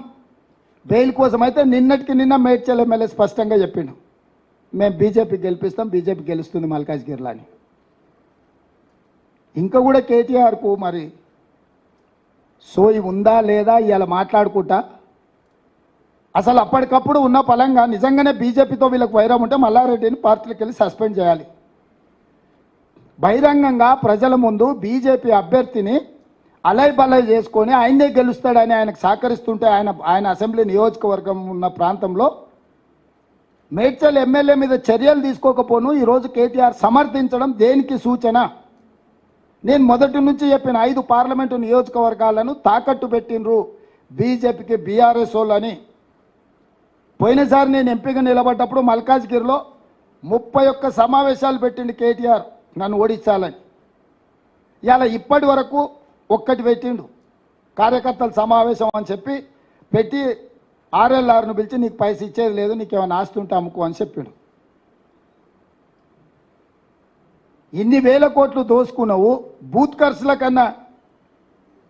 బెయిల్ కోసం అయితే నిన్నటికి నిన్న మేడ్చల్ ఎమ్మెల్యే స్పష్టంగా చెప్పిండు, మేము బీజేపీ గెలిపిస్తాం, బీజేపీ గెలుస్తుంది మల్కాజ్గిరిలో అని. ఇంకా కూడా కేటీఆర్కు మరి సోయి ఉందా లేదా ఇవాళ మాట్లాడుకుంటా. అసలు అప్పటికప్పుడు ఉన్న పలంగా నిజంగానే బీజేపీతో వీళ్ళకి వైరం ఉంటే మల్లారెడ్డిని పార్టీలకు వెళ్ళి సస్పెండ్ చేయాలి. బహిరంగంగా ప్రజల ముందు బీజేపీ అభ్యర్థిని అలై బలై చేసుకొని ఆయనే గెలుస్తాడని ఆయనకు సహకరిస్తుంటే ఆయన అసెంబ్లీ నియోజకవర్గం ఉన్న ప్రాంతంలో మేడ్చల్ ఎమ్మెల్యే మీద చర్యలు తీసుకోకపోను ఈరోజు కేటీఆర్ సమర్థించడం దేనికి సూచన? నేను మొదటి నుంచి చెప్పిన 5 పార్లమెంటు నియోజకవర్గాలను తాకట్టు పెట్టినరు బీజేపీకి బీఆర్ఎస్ వాళ్ళని. పోయినసారి నేను ఎంపీగా నిలబడ్డప్పుడు మల్కాజ్గిరిలో 31 సమావేశాలు పెట్టిండు కేటీఆర్ నన్ను ఓడించాలని. ఇలా ఇప్పటి వరకు ఒక్కటి పెట్టిండు, కార్యకర్తల సమావేశం అని చెప్పి పెట్టి ఆర్ఎల్ఆర్ను పిలిచి నీకు పైసలు ఇచ్చేది లేదు, నీకేమైనా ఆస్తి ఉంటే అమ్ముకో అని చెప్పిండు. ఇన్ని వేల కోట్లు దోసుకున్నావు, బూత్ ఖర్చుల కన్నా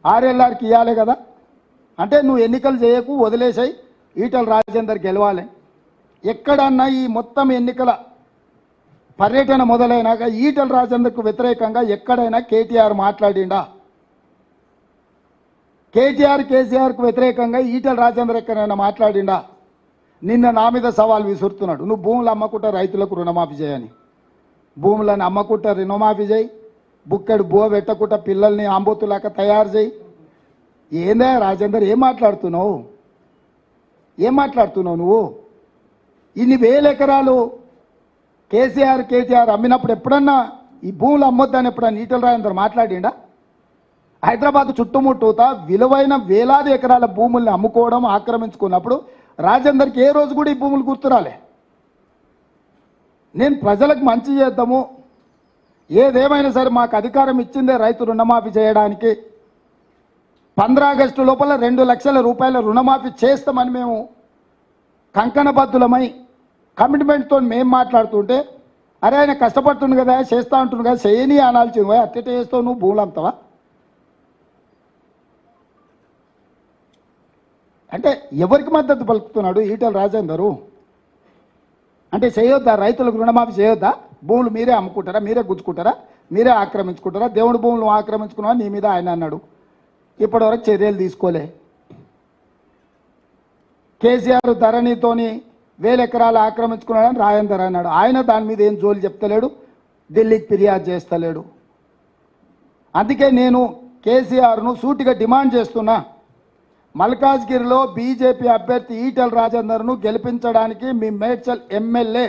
ఆర్ఎల్ఆర్కి ఇవ్వాలి కదా. అంటే నువ్వు ఎన్నికలు చేయకు, వదిలేసాయి, ఈటల రాజేందర్ గెలవాలి. ఎక్కడన్నా ఈ మొత్తం ఎన్నికల పర్యటన మొదలైనాక ఈటల రాజేందర్కు వ్యతిరేకంగా ఎక్కడైనా కేటీఆర్ మాట్లాడిండా? కేసీఆర్కు వ్యతిరేకంగా ఈటల రాజేందర్ ఎక్కడైనా మాట్లాడిండా? నిన్న నా మీద సవాల్ విసురుతున్నాడు, నువ్వు భూములు అమ్మకుంటా రైతులకు రుణమాఫీ చేయని. భూములను అమ్మకుంటా రుణమాఫీ చేయి, బుక్కెడు బో పెట్టకుండా పిల్లల్ని ఆంబోతులాక తయారు చేయి. ఏందా రాజేందర్, ఏం మాట్లాడుతున్నావు నువ్వు? ఇన్ని వేల ఎకరాలు కేటీఆర్ అమ్మినప్పుడు ఎప్పుడన్నా ఈ భూములు అమ్మొద్దని ఎప్పుడన్నా ఈటల రాజేందర్ మాట్లాడిండా? హైదరాబాద్ చుట్టుముట్టూతా విలువైన వేలాది ఎకరాల భూముల్ని అమ్ముకోవడం, ఆక్రమించుకున్నప్పుడు రాజేందర్కి ఏ రోజు కూడా ఈ భూములు గుర్తురాలే. నేను ప్రజలకు మంచి చేద్దాము, ఏదేమైనా సరే మాకు అధికారం ఇచ్చిందే రైతు రుణమాఫీ చేయడానికి, 15 ఆగస్టు లోపల 2 లక్షల రూపాయల రుణమాఫీ చేస్తామని మేము కంకణబద్ధులమై కమిట్మెంట్తో మేము మాట్లాడుతుంటే, అరే ఆయన కష్టపడుతుంది కదా, చేస్తా ఉంటుంది కదా, చేయని అనాల్సింది పోయి అట్టెట చేస్తావు నువ్వు, భూములు అమ్ముతావా? అంటే ఎవరికి మద్దతు పలుకుతున్నాడు ఈటెల రాజేందరు? అంటే చేయొద్దా? రైతులకు రుణమాఫీ చేయొద్దా? భూములు మీరే అమ్ముకుంటారా, మీరే గుంజుకుంటారా, మీరే ఆక్రమించుకుంటారా? దేవుడి భూములు ఆక్రమించుకున్నావా నీ మీద ఆయన అన్నాడు. ఇప్పటివరకు చర్యలు తీసుకోలే. కేసీఆర్ ధరణితోని 1000 ఎకరాలు ఆక్రమించుకున్నాడని రాజేందర్ అన్నాడు. ఆయన దాని మీద ఏం జోలి చెప్తలేడు, ఢిల్లీకి ఫిర్యాదు చేస్తలేడు. అందుకే నేను కేసీఆర్ను సూటిగా డిమాండ్ చేస్తున్నా, మల్కాజ్గిరిలో బీజేపీ అభ్యర్థి ఈటెల రాజేందర్ను గెలిపించడానికి మీ మేడ్చల్ ఎమ్మెల్యే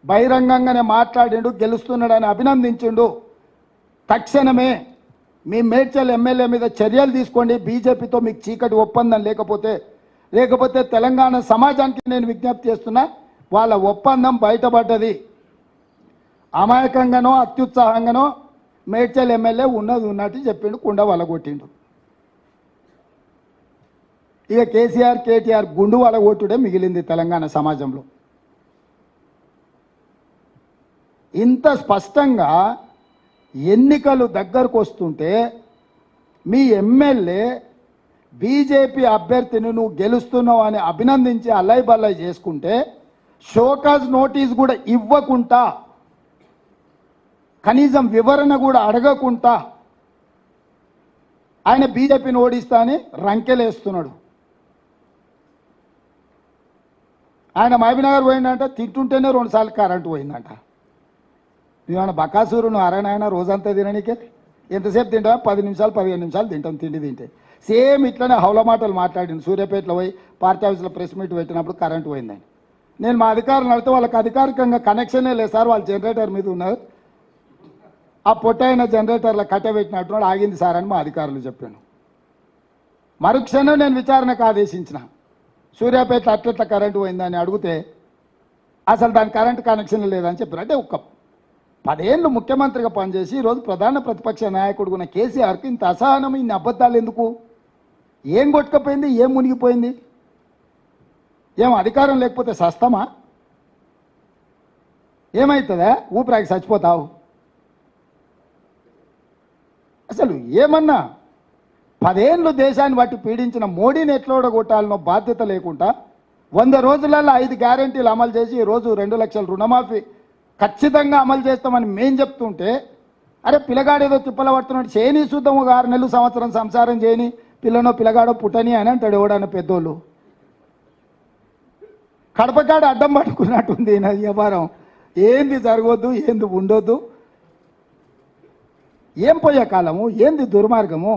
బహిరంగంగానే మాట్లాడిండు, గెలుస్తున్నాడని అభినందించిండు. తక్షణమే మీ మేడ్చల్ ఎమ్మెల్యే మీద చర్యలు తీసుకోండి. బీజేపీతో మీకు చీకటి ఒప్పందం లేకపోతే తెలంగాణ సమాజానికి నేను విజ్ఞప్తి చేస్తున్నా, వాళ్ళ ఒప్పందం బయటపడ్డది. అమాయకంగానో అత్యుత్సాహంగానో మేడ్చల్ ఎమ్మెల్యే ఉన్నది ఉన్నట్టు చెప్పిండు, కుండ వలగొట్టిండు. ఇక కేసీఆర్ కేటీఆర్ గుండు వలగొట్టుడే మిగిలింది తెలంగాణ సమాజంలో. ఇంత స్పష్టంగా ఎన్నికలు దగ్గరకు వస్తుంటే మీ ఎమ్మెల్యే బీజేపీ అభ్యర్థిని నువ్వు గెలుస్తున్నావు అని అభినందించి అల్లై బల్లై చేసుకుంటే, షోకాజ్ నోటీస్ కూడా ఇవ్వకుండా, కనీసం వివరణ కూడా అడగకుండా ఆయన బీజేపీని ఓడిస్తా అని రంకెలేస్తున్నాడు. ఆయన మహబూబ్నగర్ పోయిందంట, తింటుంటేనే 2 సార్లు కరెంటు పోయిందంట. నువ్వేమన్నా బకాసూరు, నువ్వు అరేనాయన రోజంతా తిననీకే? ఎంతసేపు తింటావా? 10 నిమిషాలు 15 నిమిషాలు తింటాం తిండి తింటే. సేమ్ ఇట్లనే హౌల మాటలు మాట్లాడింది. సూర్యాపేటలో పోయి పార్టీ ఆఫీస్లో ప్రెస్ మీట్ పెట్టినప్పుడు కరెంటు పోయిందని. నేను మా అధికారులు అడిగితే వాళ్ళకి అధికారికంగా కనెక్షనే లేదు సార్, వాళ్ళు జనరేటర్ మీద ఉన్నారు, ఆ పొట్టైన జనరేటర్లో కట్టబెట్టినట్టు ఆగింది సార్ అని మా అధికారులు చెప్పాను. మరుక్షణం నేను విచారణకు ఆదేశించిన. సూర్యాపేట అట్లెట్ల కరెంటు పోయిందని అడిగితే అసలు దాని కరెంటు కనెక్షన్ లేదని చెప్పారు. అంటే ఒక 10 ఏళ్ళు ముఖ్యమంత్రిగా పనిచేసి ఈరోజు ప్రధాన ప్రతిపక్ష నాయకుడు ఉన్న కేసీఆర్కి ఇంత అసహనం, ఇన్ని అబద్ధాలు ఎందుకు? ఏం కొట్టుకపోయింది, ఏం మునిగిపోయింది? ఏం అధికారం లేకపోతే సస్తమా? ఏమవుతుందా? ఊపిరాకి చచ్చిపోతావు? అసలు ఏమన్నా 10 ఏళ్ళు దేశాన్ని బట్టి పీడించిన మోడీని ఎట్లా ఓడగొట్టాలనో బాధ్యత లేకుండా 100 రోజులలో 5 గ్యారెంటీలు అమలు చేసి ఈరోజు 2 లక్షల రుణమాఫీ ఖచ్చితంగా అమలు చేస్తామని మేం చెప్తుంటే, అరే పిల్లగాడేదో తిప్పల పడుతున్నాడు, చేయని చూద్దాం, ఒక 6 నెలలు సంవత్సరం సంసారం చేయని, పిల్లనో పిల్లగాడో పుట్టని అని అంటాడు ఎవడన్న పెద్దోళ్ళు. కడపకాడ అడ్డం పట్టుకున్నట్టుంది నా వ్యాపారం. ఏంది జరగవద్దు, ఏంది ఉండొద్దు, ఏం పోయే కాలము, ఏంది దుర్మార్గము?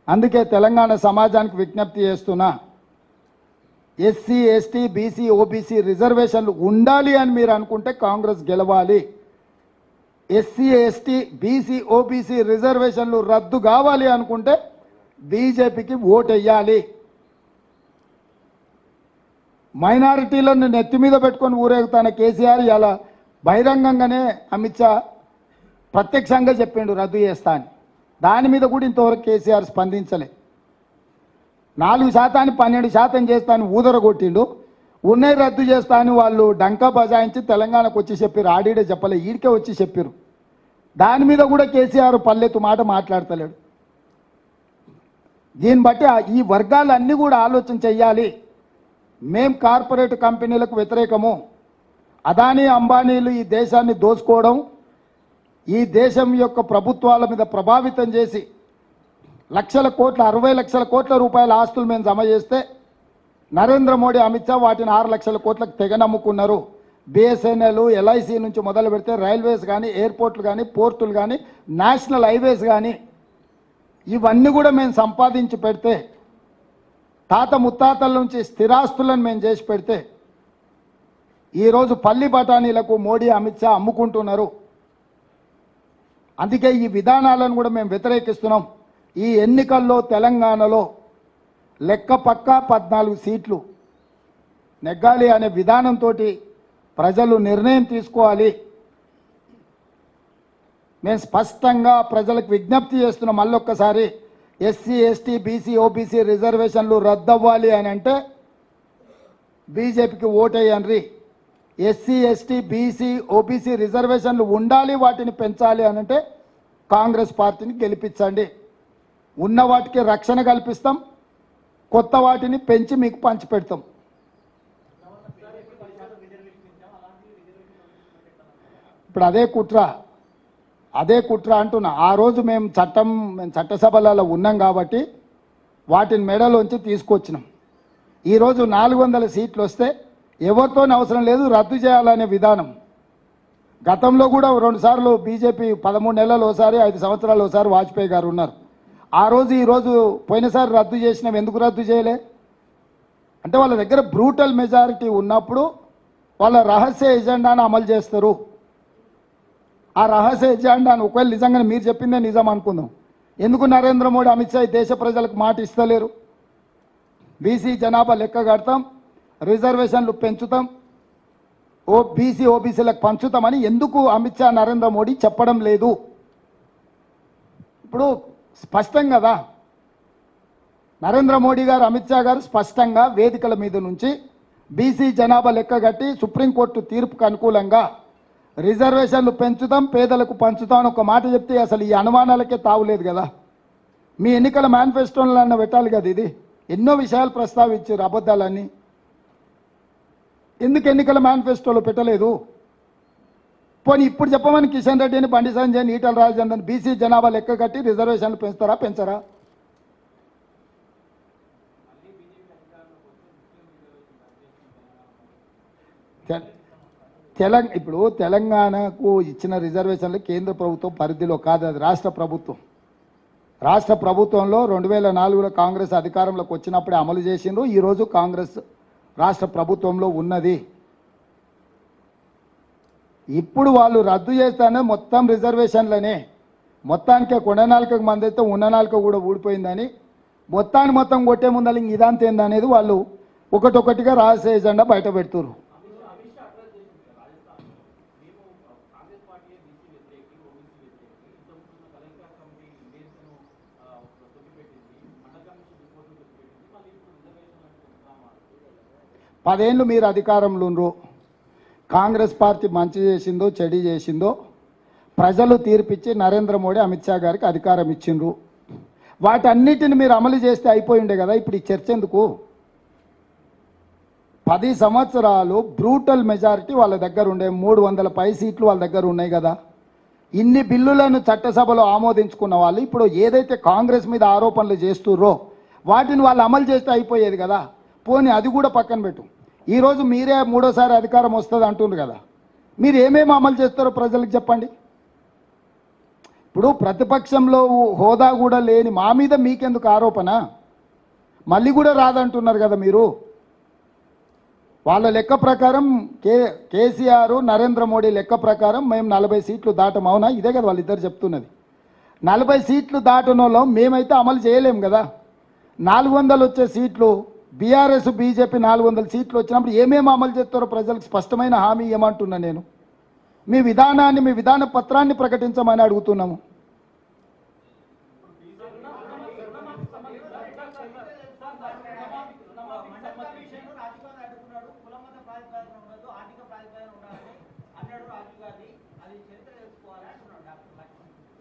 అందుకే తెలంగాణ సమాజానికి విజ్ఞప్తి చేస్తున్నా, ఎస్సీ ఎస్టీ బీసీ ఓబీసీ రిజర్వేషన్లు ఉండాలి అని మీరు అనుకుంటే కాంగ్రెస్ గెలవాలి. ఎస్సీ ఎస్టీ బీసీ ఓబీసీ రిజర్వేషన్లు రద్దు కావాలి అనుకుంటే బీజేపీకి ఓటు వేయాలి. మైనారిటీలను నెత్తి మీద పెట్టుకొని ఊరేగుతాన కేసీఆర్ ఇలా బహిరంగంగానే అమిత్ షా ప్రత్యక్షంగా చెప్పిండు రద్దు చేస్తా అని. దాని మీద కూడా ఇంతవరకు కేసీఆర్ స్పందించలే. 4% 12% చేస్తా అని ఊదరగొట్టిండు. ఉన్నాయి రద్దు చేస్తా అని వాళ్ళు డంకా బజాయించి తెలంగాణకు వచ్చి చెప్పారు. ఆడిడే చెప్పలే, ఈడికే వచ్చి చెప్పారు. దాని మీద కూడా కేసీఆర్ పల్లెత్తు మాట మాట్లాడతలేడు. దీన్ని బట్టి ఈ వర్గాలన్నీ కూడా ఆలోచన చెయ్యాలి. మేం కార్పొరేట్ కంపెనీలకు వ్యతిరేకము. అదానీ అంబానీలు ఈ దేశాన్ని దోచుకోవడం, ఈ దేశం యొక్క ప్రభుత్వాల మీద ప్రభావితం చేసి లక్షల కోట్ల 60 లక్షల కోట్ల రూపాయల ఆస్తులు మేము జమ చేస్తే నరేంద్ర మోడీ అమిత్ షా వాటిని 6 లక్షల కోట్లకు తెగనమ్ముకున్నారు. బిఎస్ఎన్ఎల్ ఎల్ఐసి నుంచి మొదలు పెడితే రైల్వేస్ కానీ, ఎయిర్పోర్ట్లు కానీ, పోర్టులు కానీ, నేషనల్ హైవేస్ కానీ ఇవన్నీ కూడా మేము సంపాదించి పెడితే, తాత ముత్తాతల నుంచి స్థిరాస్తులను మేము చేసి పెడితే ఈరోజు పల్లి బఠానీలకు మోడీ అమిత్ షా అమ్ముకుంటున్నారు. అందుకే ఈ విధానాలను కూడా మేము వ్యతిరేకిస్తున్నాం. ఈ ఎన్నికల్లో తెలంగాణలో లెక్క పక్కా 14 సీట్లు నెగ్గాలి అనే విధానంతో ప్రజలు నిర్ణయం తీసుకోవాలి. మేము స్పష్టంగా ప్రజలకు విజ్ఞప్తి చేస్తున్నాం. మళ్ళొక్కసారి ఎస్సీ ఎస్టీ బీసీ ఓబీసీ రిజర్వేషన్లు రద్దవ్వాలి అని అంటే బీజేపీకి ఓటేయండి. ఎస్సీ ఎస్టీ బీసీ ఓబీసీ రిజర్వేషన్లు ఉండాలి, వాటిని పెంచాలి అని అంటే కాంగ్రెస్ పార్టీని గెలిపించండి. ఉన్న వాటికి రక్షణ కల్పిస్తాం, కొత్త వాటిని పెంచి మీకు పంచిపెడతాం. ఇప్పుడు అదే కుట్ర అంటున్నా. ఆ రోజు మేము చట్టసభలలో ఉన్నాం కాబట్టి వాటిని మెడలోంచి తీసుకొచ్చినాం. ఈరోజు 400 సీట్లు వస్తే ఎవరితో అవసరం లేదు, రద్దు చేయాలనే విధానం. గతంలో కూడా 2 సార్లు బీజేపీ 13 నెలలు ఒకసారి 5 సంవత్సరాలు ఒకసారి వాజ్పేయి గారు ఉన్నారు. ఆ రోజు ఈరోజు పోయినసారి రద్దు చేసినాం. ఎందుకు రద్దు చేయలే అంటే వాళ్ళ దగ్గర బ్రూటల్ మెజారిటీ ఉన్నప్పుడు వాళ్ళ రహస్య ఎజెండాను అమలు చేస్తారు. ఆ రహస్య ఎజెండాను ఒకవేళ నిజంగానే మీరు చెప్పిందే నిజం అనుకుందాం, ఎందుకు నరేంద్ర మోడీ అమిత్ షా దేశ ప్రజలకు మాట ఇస్తలేరు? బీసీ జనాభా లెక్క కడతాం, రిజర్వేషన్లు పెంచుతాం, బీసీ ఓబీసీలకు పంచుతామని ఎందుకు అమిత్ షా నరేంద్ర మోడీ చెప్పడం లేదు? ఇప్పుడు స్పష్టం కదా, నరేంద్ర మోడీ గారు అమిత్ షా గారు స్పష్టంగా వేదికల మీద నుంచి బీసీ జనాభా లెక్క కట్టి సుప్రీంకోర్టు తీర్పుకు అనుకూలంగా రిజర్వేషన్లు పెంచుతాం, పేదలకు పంచుతాం అని ఒక మాట చెప్తే అసలు ఈ అనుమానాలకే తావులేదు కదా. మీ ఎన్నికల మేనిఫెస్టోలన్నా పెట్టాలి కదా. ఇది ఎన్నో విషయాలు ప్రస్తావించారు, అబద్ధాలన్నీ. ఎందుకు ఎన్నికల మేనిఫెస్టోలో పెట్టలేదు? పోనీ ఇప్పుడు చెప్పమని కిషన్ రెడ్డి అని, బండి సంజయ్, ఈటల రాజేందర్ బీసీ జనాభా లెక్క కట్టి రిజర్వేషన్లు పెంచుతారా పెంచరా? ఇప్పుడు తెలంగాణకు ఇచ్చిన రిజర్వేషన్లు కేంద్ర ప్రభుత్వం పరిధిలో కాదు, అది రాష్ట్ర ప్రభుత్వం. రాష్ట్ర ప్రభుత్వంలో 2004లో కాంగ్రెస్ అధికారంలోకి వచ్చినప్పుడే అమలు చేసిండ్రు. ఈరోజు కాంగ్రెస్ రాష్ట్ర ప్రభుత్వంలో ఉన్నది. ఇప్పుడు వాళ్ళు రద్దు చేస్తానే మొత్తం రిజర్వేషన్లనే, మొత్తానికే కొండనాలికకు మంది అయితే ఉన్ననాలిక కూడా ఊడిపోయిందని మొత్తం కొట్టే ముందర ఇదంతా ఏందనేది వాళ్ళు ఒకటొకటిగా రహస్య ఎజెండా బయట పెడుతున్నారు. పదేళ్ళు మీరు అధికారంలో ఉన్నారు. కాంగ్రెస్ పార్టీ మంచి చేసిందో చెడు చేసిందో ప్రజలు తీర్పిచ్చి నరేంద్ర మోడీ అమిత్ షా గారికి అధికారం ఇచ్చిండ్రు. వాటన్నిటిని మీరు అమలు చేస్తే అయిపోయి ఉండే కదా. ఇప్పుడు ఈ చర్చ ఎందుకు? 10 సంవత్సరాలు బ్రూటల్ మెజారిటీ వాళ్ళ దగ్గర ఉండే, 300 పై సీట్లు వాళ్ళ దగ్గర ఉన్నాయి కదా. ఇన్ని బిల్లులను చట్టసభలో ఆమోదించుకున్న వాళ్ళు ఇప్పుడు ఏదైతే కాంగ్రెస్ మీద ఆరోపణలు చేస్తుర్రో వాటిని వాళ్ళు అమలు చేస్తే అయిపోయేది కదా. పోనీ అది కూడా పక్కన పెట్టు. ఈరోజు మీరే 3వ అధికారం వస్తుంది అంటున్నారు కదా, మీరు ఏమేమి అమలు చేస్తారో ప్రజలకు చెప్పండి. ఇప్పుడు ప్రతిపక్షంలో హోదా కూడా లేని మా మీద మీకెందుకు ఆరోపణ? మళ్ళీ కూడా రాదంటున్నారు కదా మీరు. వాళ్ళ లెక్క ప్రకారం కేసీఆర్ నరేంద్ర మోడీ లెక్క ప్రకారం మేము 40 సీట్లు దాటం. అవునా? ఇదే కదా వాళ్ళిద్దరు చెప్తున్నది. 40 సీట్లు దాటనలో మేమైతే అమలు చేయలేం కదా. 400 వచ్చే సీట్లు బీఆర్ఎస్ బీజేపీ 400 సీట్లు వచ్చినప్పుడు ఏమేమి అమలు చేస్తారో ప్రజలకు స్పష్టమైన హామీ ఏమంటున్నా నేను. మీ విధానాన్ని, మీ విధాన పత్రాన్ని ప్రకటించమని అడుగుతున్నాము.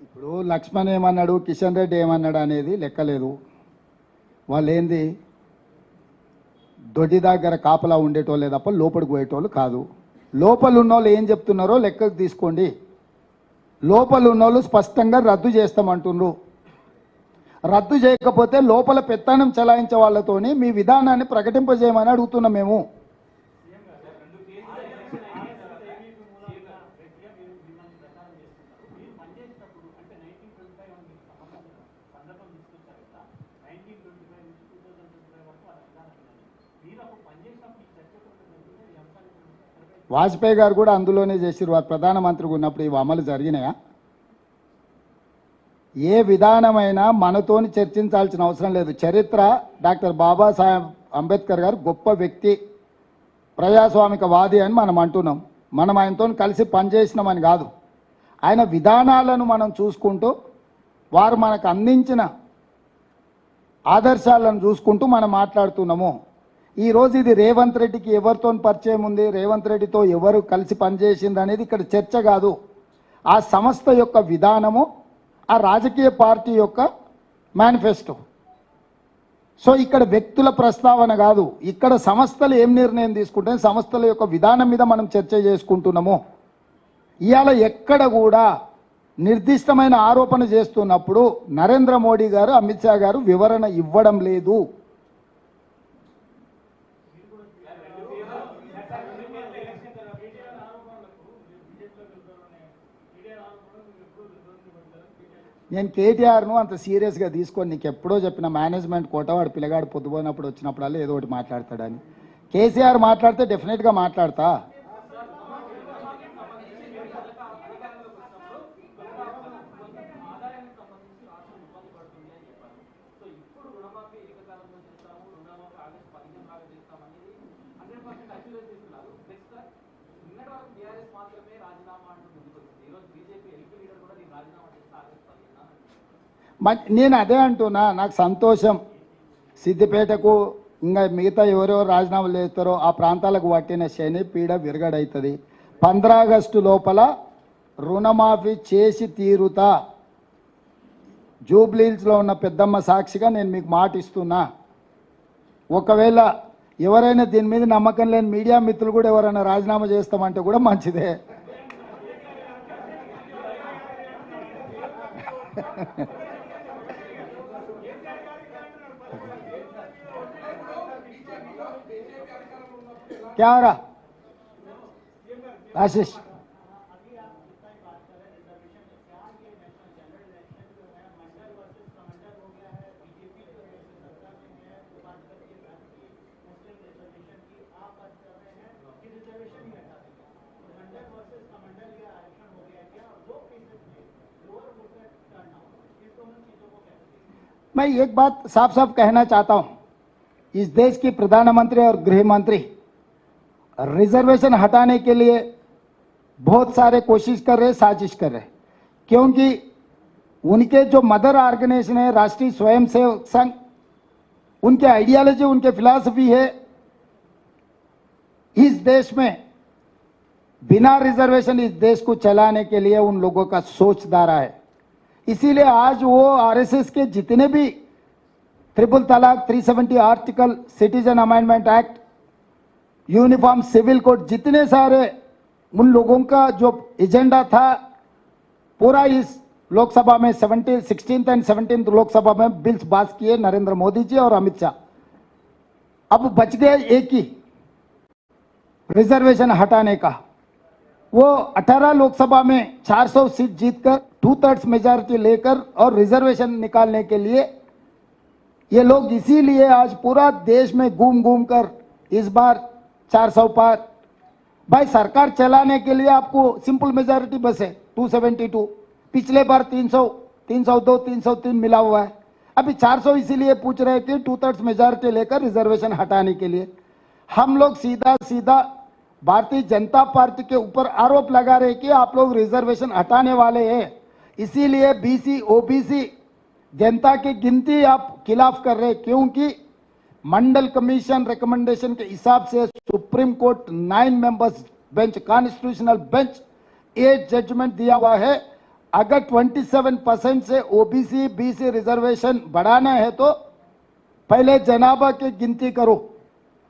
ఇప్పుడు లక్ష్మణ్ ఏమన్నాడు, కిషన్ రెడ్డి ఏమన్నాడు అనేది లెక్కలేదు. వాళ్ళు ఏంది దొడ్డి దగ్గర కాపలా ఉండేటోళ్ళే తప్ప లోపలికి పోయేటోళ్ళు కాదు. లోపల ఉన్నోళ్ళు ఏం చెప్తున్నారో లెక్కకు తీసుకోండి. లోపల ఉన్నోళ్ళు స్పష్టంగా రద్దు చేస్తామంటున్నారు. రద్దు చేయకపోతే లోపల పెత్తనం చెలాయించే వాళ్ళతోని మీ విధానాన్ని ప్రకటింపజేయమని అడుగుతున్నాం మేము. వాజ్పేయి గారు కూడా అందులోనే చేసిరు. వారు ప్రధానమంత్రిగా ఉన్నప్పుడు ఇవి అమలు జరిగినాయా? ఏ విధానమైనా మనతోని చర్చించాల్సిన అవసరం లేదు. చరిత్ర డాక్టర్ బాబాసాహెబ్ అంబేద్కర్ గారు గొప్ప వ్యక్తి, ప్రజాస్వామిక వాది అని మనం అంటున్నాం. మనం ఆయనతో కలిసి పనిచేసినామని కాదు. ఆయన విధానాలను మనం చూసుకుంటూ వారు మనకు అందించిన ఆదర్శాలను చూసుకుంటూ మనం మాట్లాడుతున్నాము. ఈరోజు ఇది రేవంత్ రెడ్డికి ఎవరితో పరిచయం ఉంది, రేవంత్ రెడ్డితో ఎవరు కలిసి పనిచేసింది అనేది ఇక్కడ చర్చ కాదు. ఆ సంస్థ యొక్క విధానము, ఆ రాజకీయ పార్టీ యొక్క మేనిఫెస్టో. సో ఇక్కడ వ్యక్తుల ప్రస్తావన కాదు, ఇక్కడ సంస్థలు ఏం నిర్ణయం తీసుకుంటే సంస్థల యొక్క విధానం మీద మనం చర్చ చేసుకుంటున్నాము. ఇవాళ ఎక్కడ కూడా నిర్దిష్టమైన ఆరోపణ చేస్తున్నప్పుడు నరేంద్ర మోడీ గారు, అమిత్ షా గారు వివరణ ఇవ్వడం లేదు. నేను కేటీఆర్ను అంత సీరియస్గా తీసుకొని నీకు ఎప్పుడో చెప్పిన మేనేజ్మెంట్ కోట వాడు పిల్లగాడు పొద్దుపోయినప్పుడు వచ్చినప్పుడల్లా ఏదో ఒకటి మాట్లాడతాడని. కేసీఆర్ మాట్లాడితే డెఫినెట్గా మాట్లాడతా. నేను అదే అంటున్నా, నాకు సంతోషం. సిద్దిపేటకు ఇంకా మిగతా ఎవరెవరు రాజీనామాలు చేస్తారో ఆ ప్రాంతాలకు పట్టిన శని పీడ విరగడవుతుంది. 15 ఆగస్టు లోపల రుణమాఫీ చేసి తీరుతా. జూబ్లీహిల్స్లో ఉన్న పెద్దమ్మ సాక్షిగా నేను మీకు మాట ఇస్తున్నా. ఒకవేళ ఎవరైనా దీని మీద నమ్మకం లేని మీడియా మిత్రులు కూడా ఎవరైనా రాజీనామా చేస్తామంటే కూడా మంచిదే. क्या हो रहा आशीष? मैं एक बात साफ साफ कहना चाहता हूं, इस देश की प्रधानमंत्री और गृह मंत्री रिजर्वेशन हटाने के लिए बहुत सारे कोशिश कर रहे, साजिश कर रहे, क्योंकि उनके जो मदर ऑर्गेनाइजेशन है राष्ट्रीय स्वयंसेवक संघ, उनके आइडियोलॉजी, उनके फिलॉसफी है इस देश में बिना रिजर्वेशन इस देश को चलाने के लिए उन लोगों का सोच धारा है. इसीलिए आज वो आरएसएस के जितने भी ट्रिपल तलाक, 370 article, citizen amendment act, uniform civil code, जितने सारे उन लोगों का जो एजेंडा था पूरा इस लोकसभा में 16th एंड 17th लोकसभा में बिल्स पास किए नरेंद्र मोदी जी और अमित शाह. अब बच गए एक ही, रिजर्वेशन हटाने का. वो 18 लोकसभा में 400 सीट जीतकर 2/3 मेजॉरिटी लेकर और रिजर्वेशन निकालने के लिए ये लोग इसीलिए आज पूरा देश में घूम घूम कर इस बार 400 पार. भाई सरकार चलाने के लिए आपको सिंपल मेजॉरिटी बस है 272. पिछले बार 300, 302, 303 मिला हुआ है. अभी 400 इसीलिए पूछ रहे हैं कि 2/3 मेजॉरिटी लेकर रिजर्वेशन हटाने के लिए. हम लोग सीधा सीधा भारतीय जनता पार्टी के ऊपर आरोप लगा रहे कि आप लोग रिजर्वेशन हटाने वाले हैं, इसीलिए बीसी ओबीसी जनता की गिनती आप खिलाफ कर रहे हैं. क्योंकि मंडल कमीशन रिकमेंडेशन के हिसाब से supreme court 9 members bench, constitutional bench 8 judgment दिया हुआ है. अगर 27% से ओबीसी बीसी रिजर्वेशन बढ़ाना है तो पहले जनाभा की गिनती करो,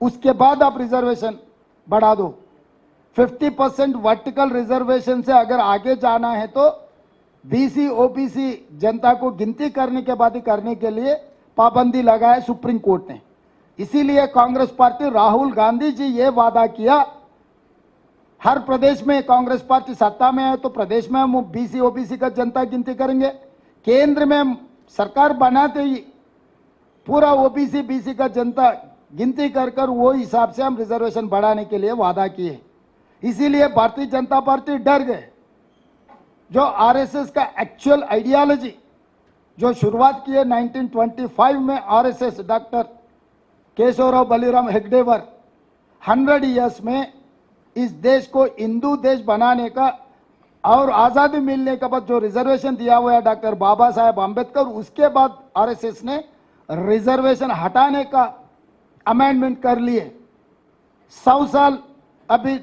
उसके बाद आप रिजर्वेशन बढ़ा दो. 50% वर्टिकल रिजर्वेशन से अगर आगे जाना है तो बीसी ओबीसी जनता को गिनती करने के बाद ही करने के लिए पाबंदी लगाए सुप्रीम कोर्ट ने. इसीलिए कांग्रेस पार्टी, राहुल गांधी जी ये वादा किया, हर प्रदेश में कांग्रेस पार्टी सत्ता में है तो प्रदेश में हम बीसी ओबीसी का जनता गिनती करेंगे. केंद्र में सरकार बनाते ही पूरा ओबीसी बीसी का जनता गिनती कर कर वो हिसाब से हम रिजर्वेशन बढ़ाने के लिए वादा किए. इसीलिए भारतीय जनता पार्टी डर गए. जो आरएसएस का एक्चुअल आइडियोलॉजी जो शुरुआत की है 1925 में आरएसएस, डॉक्टर केशवराव बलिराम हेगडेवर, 100 इयर्स में इस देश को हिंदू देश बनाने का और आज़ादी मिलने के बाद जो रिजर्वेशन दिया हुआ है डॉक्टर बाबा साहेब अम्बेडकर, उसके बाद आरएसएस ने रिजर्वेशन हटाने का अमेंडमेंट कर लिए। 100 साल अभी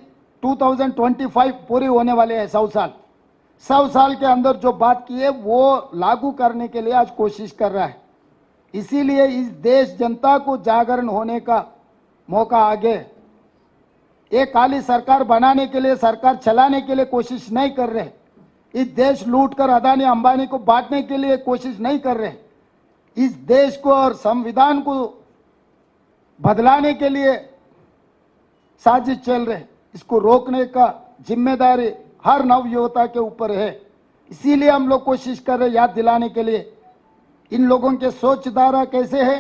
2025 पूरी होने वाले हैं। 100 साल के अंदर जो बात की है वो लागू करने के लिए आज कोशिश कर रहा है। इसीलिए इस देश जनता को जागरण होने का मौका आगे, एक काली सरकार बनाने के लिए, सरकार चलाने के लिए कोशिश नहीं कर रहे। इस देश लूटकर अदानी अंबानी को बांटने के लिए कोशिश नहीं कर रहे। इस देश को और संविधान को बदलाने के लिए साजिश चल रहे। इसको रोकने का जिम्मेदारी हर नवयुवता के ऊपर है। इसीलिए हम लोग कोशिश कर रहे याद दिलाने के लिए इन लोगों के सोच धारा कैसे है,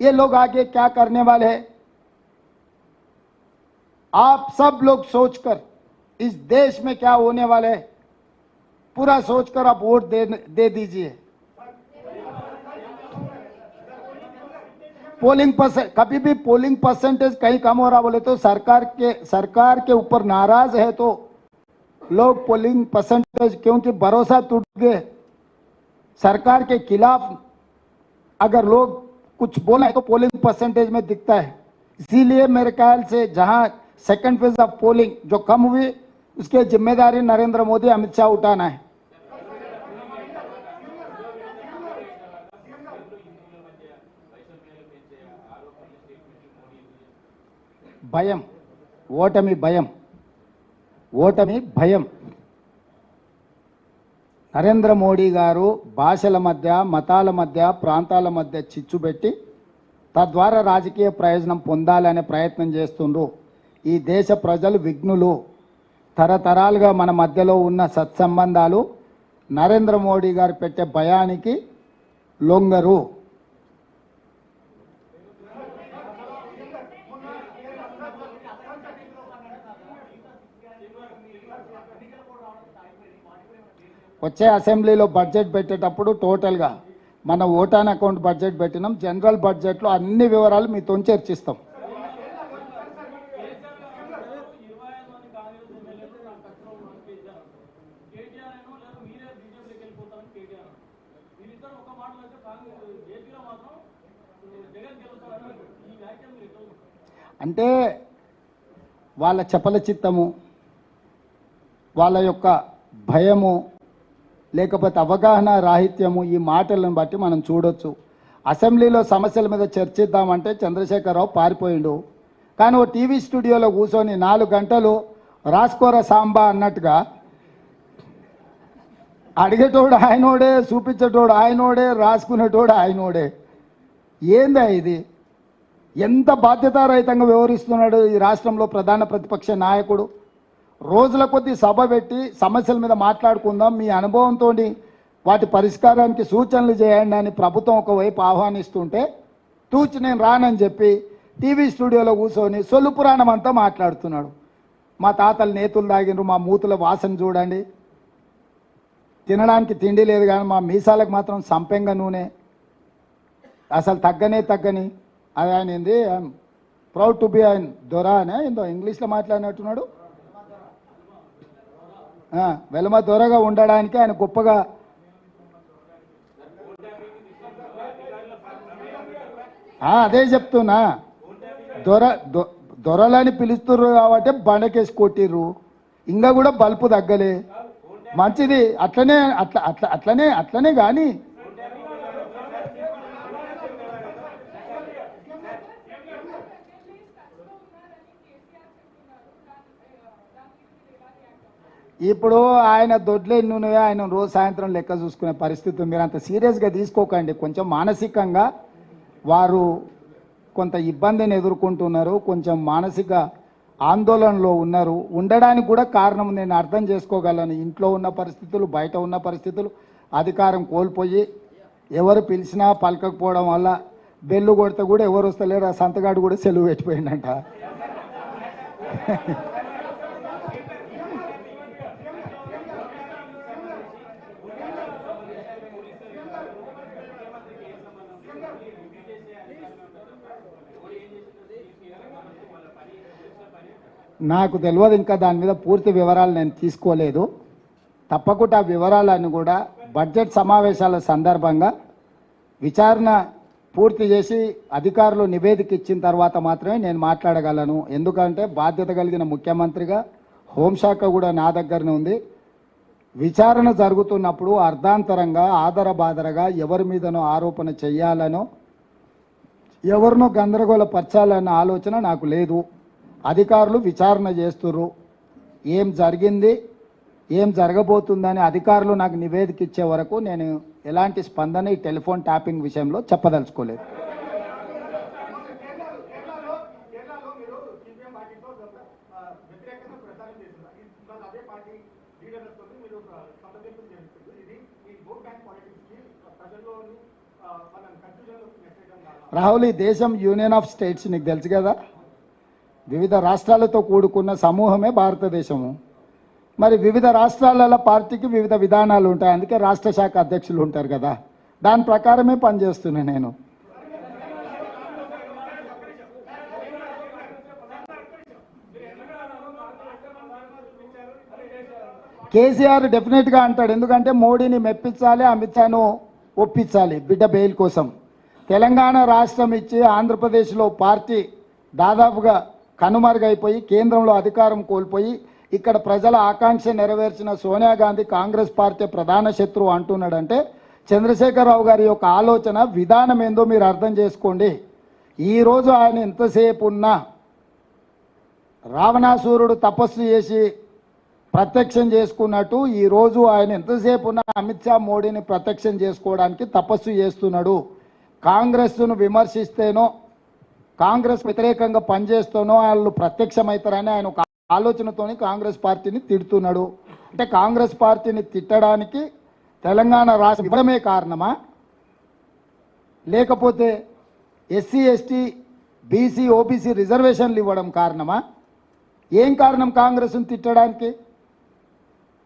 ये लोग आगे क्या करने वाले हैं। आप सब लोग सोचकर इस देश में क्या होने वाले है पूरा सोचकर आप वोट दे दीजिए। पोलिंग परसेंट, कभी भी पोलिंग परसेंटेज कहीं कम हो रहा बोले तो सरकार के ऊपर नाराज है तो लोग पोलिंग परसेंटेज, क्योंकि भरोसा टूट गए सरकार के खिलाफ, अगर लोग कुछ बोले तो पोलिंग परसेंटेज में दिखता है। इसीलिए मेरे ख्याल से जहां सेकंड फेज ऑफ पोलिंग जो कम हुई, उसके जिम्मेदारी नरेंद्र मोदी, अमित शाह उठाना है। భయం, ఓటమి భయం, ఓటమి భయం. నరేంద్ర మోడీ గారు భాషల మధ్య, మతాల మధ్య, ప్రాంతాల మధ్య చిచ్చు పెట్టి తద్వారా రాజకీయ ప్రయోజనం పొందాలనే ప్రయత్నం చేస్తుండ్రు. ఈ దేశ ప్రజలు విఘ్నులు. తరతరాలుగా మన మధ్యలో ఉన్న సత్సంబంధాలు నరేంద్ర మోడీ గారు పెట్టే భయానికి లొంగరు. వచ్చే అసెంబ్లీలో బడ్జెట్ పెట్టేటప్పుడు టోటల్గా మన ఓటాన్ అకౌంట్ బడ్జెట్ పెట్టినాం. జనరల్ బడ్జెట్లో అన్ని వివరాలు మీతో చర్చిస్తాం. అంటే వాళ్ళ చపల చిత్తము, వాళ్ళ యొక్క భయము, లేకపోతే అవగాహన రాహిత్యము, ఈ మాటలను బట్టి మనం చూడొచ్చు. అసెంబ్లీలో సమస్యల మీద చర్చిద్దామంటే చంద్రశేఖరరావు పారిపోయిండు. కానీ ఓ టీవీ స్టూడియోలో కూర్చొని 4 గంటలు రాసుకోర సాంబా అన్నట్టుగా అడిగేటోడు ఆయనోడే, చూపించేటోడు ఆయనోడే, రాసుకునేటోడు ఆయనోడే. ఏందా ఇది? ఎంత బాధ్యతారహితంగా వ్యవహరిస్తున్నాడు ఈ రాష్ట్రంలో ప్రధాన ప్రతిపక్ష నాయకుడు. రోజుల కొద్దీ సభ పెట్టి సమస్యల మీద మాట్లాడుకుందాం, మీ అనుభవంతో వాటి పరిష్కారానికి సూచనలు చేయండి అని ప్రభుత్వం ఒకవైపు ఆహ్వానిస్తుంటే తూచి నేను రానని చెప్పి టీవీ స్టూడియోలో కూర్చొని సొల్లు పురాణం అంతా మాట్లాడుతున్నాడు. మా తాతలు నేతులు తాగినరు, మా మూతుల వాసన చూడండి, తినడానికి తిండి లేదు కానీ మా మీసాలకు మాత్రం సంపెంగ నూనె, అసలు తగ్గని అది ఆయన ఏంది, ప్రౌడ్ టు బి ఆయన దొరా అనే ఏందో ఇంగ్లీష్లో మాట్లాడినట్టున్నాడు. వెలమ దొరగా ఉండడానికి ఆయన గొప్పగా అదే చెప్తున్నా. దొరలని పిలుస్తుర్రు కాబట్టి బండకేసి కొట్టిర్రు, ఇంకా కూడా బల్పు తగ్గలే. మంచిది, అట్లనే కానీ ఇప్పుడు ఆయన దొడ్లు ఎన్ని ఉన్నాయో ఆయన రోజు సాయంత్రం లెక్క చూసుకునే పరిస్థితి. మీరు అంత సీరియస్గా తీసుకోకండి. కొంచెం మానసికంగా వారు కొంత ఇబ్బందిని ఎదుర్కొంటున్నారు, కొంచెం మానసిక ఆందోళనలో ఉన్నారు. ఉండడానికి కూడా కారణం నేను అర్థం చేసుకోగలను. ఇంట్లో ఉన్న పరిస్థితులు, బయట ఉన్న పరిస్థితులు, అధికారం కోల్పోయి ఎవరు పిలిచినా పలకకపోవడం వల్ల బెల్లు కొడితే కూడా ఎవరు వస్తలేరు. ఆ సంతగాడు కూడా సెలవు పెట్టిపోయిందంట. నాకు తెలియదు, ఇంకా దాని మీద పూర్తి వివరాలు నేను తీసుకోలేదు. తప్పకుండా ఆ వివరాలను కూడా బడ్జెట్ సమావేశాల సందర్భంగా విచారణ పూర్తి చేసి అధికారులు నివేదిక ఇచ్చిన తర్వాత మాత్రమే నేను మాట్లాడగలను. ఎందుకంటే బాధ్యత కలిగిన ముఖ్యమంత్రిగా హోంశాఖ కూడా నా దగ్గరనే ఉంది. విచారణ జరుగుతున్నప్పుడు అర్ధాంతరంగా ఆదరబాదరగా ఎవరి మీదనో ఆరోపణ చేయాలనో ఎవరినో గందరగోళపరచాలన్న ఆలోచన నాకు లేదు. అధికారులు విచారణ చేస్తుర్రు. ఏం జరిగింది, ఏం జరగబోతుందని అధికారులు నాకు నివేదిక ఇచ్చే వరకు నేను ఎలాంటి స్పందన ఈ టెలిఫోన్ ట్యాపింగ్ విషయంలో చెప్పదలుచుకోలేదు. రాహుల్, ఈ దేశం యూనియన్ ఆఫ్ స్టేట్స్ నీకు తెలుసు కదా, వివిధ రాష్ట్రాలతో కూడుకున్న సమూహమే భారతదేశము. మరి వివిధ రాష్ట్రాల పార్టీకి వివిధ విధానాలు ఉంటాయి. అందుకే రాష్ట్ర శాఖ అధ్యక్షులు ఉంటారు కదా, దాని ప్రకారమే పనిచేస్తున్నా నేను. కేసీఆర్ డెఫినెట్గా అంటాడు, ఎందుకంటే మోడీని మెప్పించాలి, అమిత్ షాను ఒప్పించాలి బిడ్డ బెయిల్ కోసం. తెలంగాణ రాష్ట్రం ఇచ్చి ఆంధ్రప్రదేశ్లో పార్టీ దాదాపుగా కనుమరుగైపోయి కేంద్రంలో అధికారం కోల్పోయి ఇక్కడ ప్రజల ఆకాంక్ష నెరవేర్చిన సోనియా గాంధీ కాంగ్రెస్ పార్టీ ప్రధాన శత్రువు అంటున్నాడంటే చంద్రశేఖరరావు గారి యొక్క ఆలోచన విధానం ఏందో మీరు అర్థం చేసుకోండి. ఈరోజు ఆయన ఎంతసేపు ఉన్నా రావణాసురుడు తపస్సు చేసి ప్రత్యక్షం చేసుకున్నట్టు ఈరోజు ఆయన ఎంతసేపు ఉన్నా అమిత్ షా మోడీని ప్రత్యక్షం చేసుకోవడానికి తపస్సు చేస్తున్నాడు. కాంగ్రెస్ను విమర్శిస్తేనో కాంగ్రెస్ వ్యతిరేకంగా పనిచేస్తేనో వాళ్ళు ప్రత్యక్షమవుతారని ఆయన ఒక ఆలోచనతోని కాంగ్రెస్ పార్టీని తిడుతున్నాడు. అంటే కాంగ్రెస్ పార్టీని తిట్టడానికి తెలంగాణ రాష్ట్రం ఇవ్వడమే కారణమా, లేకపోతే ఎస్సీ ఎస్టీ బీసీ ఓబీసీ రిజర్వేషన్లు ఇవ్వడం కారణమా? ఏం కారణం కాంగ్రెస్ను తిట్టడానికి?